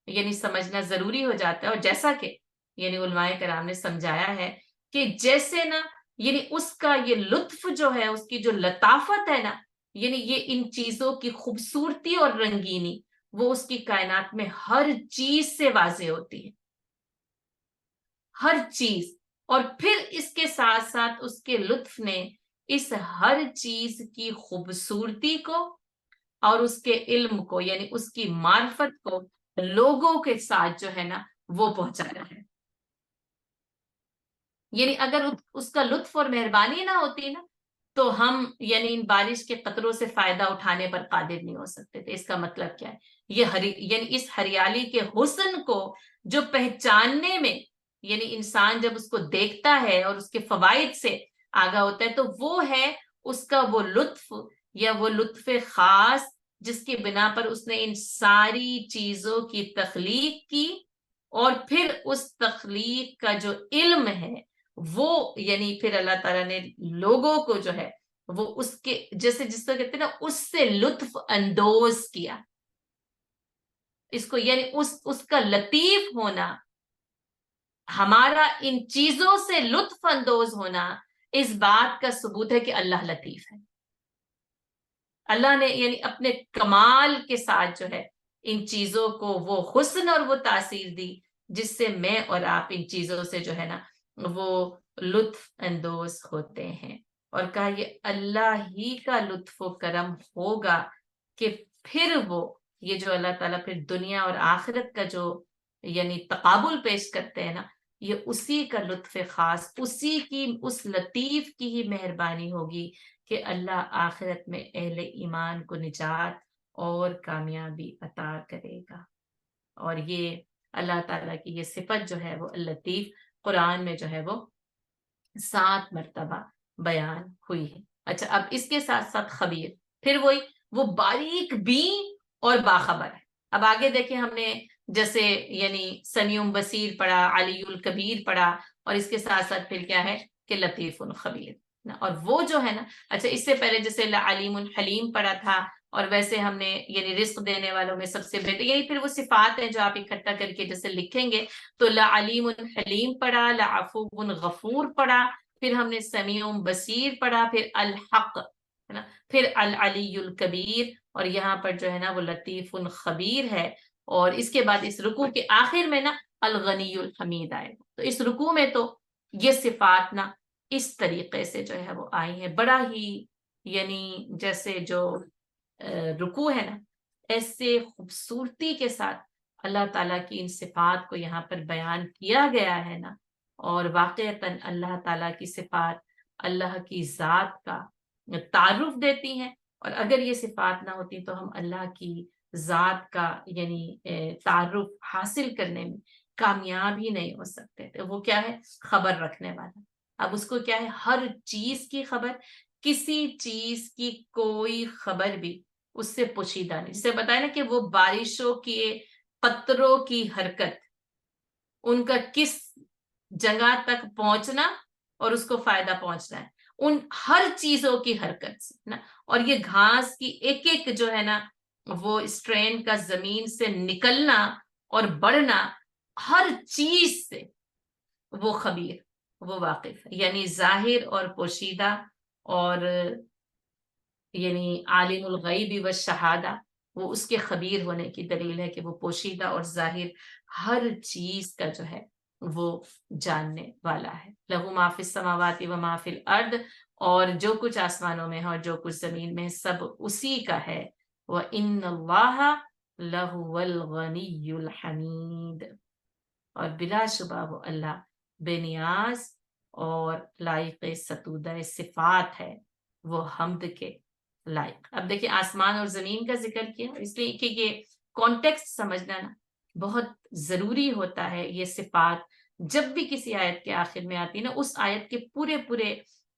A: یعنی سمجھنا ضروری ہو جاتا ہے. اور جیسا کہ یعنی علماء کرام نے سمجھایا ہے کہ جیسے نا یعنی اس کا یہ لطف جو ہے، اس کی جو لطافت ہے نا، یعنی یہ ان چیزوں کی خوبصورتی اور رنگینی وہ اس کی کائنات میں ہر چیز سے واضح ہوتی ہے، ہر چیز. اور پھر اس کے ساتھ ساتھ اس کے لطف نے اس ہر چیز کی خوبصورتی کو اور اس کے علم کو یعنی اس کی معرفت کو لوگوں کے ساتھ جو ہے نا وہ پہنچایا ہے. یعنی اگر اس کا لطف اور مہربانی نہ ہوتی نا تو ہم یعنی ان بارش کے قطروں سے فائدہ اٹھانے پر قادر نہیں ہو سکتے تھے. اس کا مطلب کیا ہے؟ یہ یعنی اس ہریالی کے حسن کو جو پہچاننے میں یعنی انسان جب اس کو دیکھتا ہے اور اس کے فوائد سے آگاہ ہوتا ہے تو وہ ہے اس کا وہ لطف یا وہ لطف خاص جس کی بنا پر اس نے ان ساری چیزوں کی تخلیق کی، اور پھر اس تخلیق کا جو علم ہے وہ یعنی پھر اللہ تعالیٰ نے لوگوں کو جو ہے وہ اس کے جیسے جس کو کہتے ہیں نا اس سے لطف اندوز کیا. اس کو یعنی اس کا لطیف ہونا، ہمارا ان چیزوں سے لطف اندوز ہونا اس بات کا ثبوت ہے کہ اللہ لطیف ہے. اللہ نے یعنی اپنے کمال کے ساتھ جو ہے ان چیزوں کو وہ حسن اور وہ تاثیر دی جس سے میں اور آپ ان چیزوں سے جو ہے نا وہ لطف اندوز ہوتے ہیں. اور کہا یہ اللہ ہی کا لطف و کرم ہوگا کہ پھر وہ یہ جو اللہ تعالیٰ پھر دنیا اور آخرت کا جو یعنی تقابل پیش کرتے ہیں نا، یہ اسی کا لطف خاص، اسی کی اس لطیف کی ہی مہربانی ہوگی کہ اللہ آخرت میں اہل ایمان کو نجات اور کامیابی عطا کرے گا. اور یہ اللہ تعالیٰ کی یہ صفت جو ہے وہ اللطیف قرآن میں جو ہے وہ 7 مرتبہ بیان ہوئی ہے. اچھا، اب اس کے ساتھ ساتھ خبیر، پھر وہی وہ باریک بین اور باخبر ہے. اب آگے دیکھیں ہم نے جیسے یعنی سمیع بصیر پڑھا، علی الکبیر پڑھا، اور اس کے ساتھ ساتھ پھر کیا ہے کہ لطیف خبیر. اور وہ جو ہے نا، اچھا اس سے پہلے جیسے علیم الحلیم پڑھا تھا، اور ویسے ہم نے یعنی رزق دینے والوں میں سب سے بہتر، یہی پھر وہ صفات ہیں جو آپ اکٹھا کر کے جیسے لکھیں گے تو لعلیم حلیم پڑھا، لعفو غفور پڑھا، پھر ہم نے سمیع بصیر پڑھا، پھر الحق ہے نا، پھر العلی الکبیر، اور یہاں پر جو ہے نا وہ لطیف خبیر ہے. اور اس کے بعد اس رکوع کے آخر میں نا الغنی الحمید آئے. تو اس رکوع میں تو یہ صفات نا اس طریقے سے جو ہے وہ آئی ہیں، بڑا ہی یعنی جیسے جو رکوع ہے نا ایسے خوبصورتی کے ساتھ اللہ تعالیٰ کی ان صفات کو یہاں پر بیان کیا گیا ہے نا. اور واقعتاً اللہ تعالیٰ کی صفات اللہ کی ذات کا تعارف دیتی ہیں، اور اگر یہ صفات نہ ہوتی تو ہم اللہ کی ذات کا یعنی تعارف حاصل کرنے میں کامیاب ہی نہیں ہو سکتے تھے. وہ کیا ہے؟ خبر رکھنے والا. اب اس کو کیا ہے؟ ہر چیز کی خبر، کسی چیز کی کوئی خبر بھی اس سے پوشیدہ نہیں. جسے بتایا نا کہ وہ بارشوں کے قطروں کی حرکت، ان کا کس جگہ تک پہنچنا اور اس کو فائدہ پہنچنا ہے، ان ہر چیزوں کی حرکت سے نا. اور یہ گھاس کی ایک ایک جو ہے نا وہ اسٹرین کا زمین سے نکلنا اور بڑھنا، ہر چیز سے وہ خبیر، وہ واقف ہے. یعنی ظاہر اور پوشیدہ، اور یعنی عالم الغیب و شہادہ، وہ اس کے خبیر ہونے کی دلیل ہے کہ وہ پوشیدہ اور ظاہر ہر چیز کا جو ہے وہ جاننے والا ہے. لہو ما فی السماوات و ما فی الارض، اور جو کچھ آسمانوں میں ہے اور جو کچھ زمین میں سب اسی کا ہے. وَإِنَّ اللَّهَ لَهُوَ الْغَنِيُّ الْحَمِيدُ، اور بلا شبہ وہ اللہ بے نیاز اور لائق ستودہ صفات ہے، وہ حمد کے لائق. اب دیکھیں آسمان اور زمین کا ذکر کیا اس لیے کہ یہ کانٹیکسٹ سمجھنا نا بہت ضروری ہوتا ہے. یہ صفات جب بھی کسی آیت کے آخر میں آتی ہے نا، اس آیت کے پورے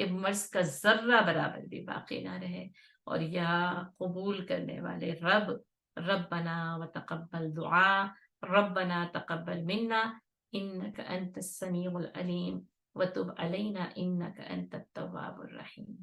A: کہ مرض کا ذرہ برابر بھی باقی نہ رہے. اور یا قبول کرنے والے رب، ربنا وتقبل دعا، ربنا تقبل منا انك انت السميع العليم وتب علينا انك انت التواب الرحيم.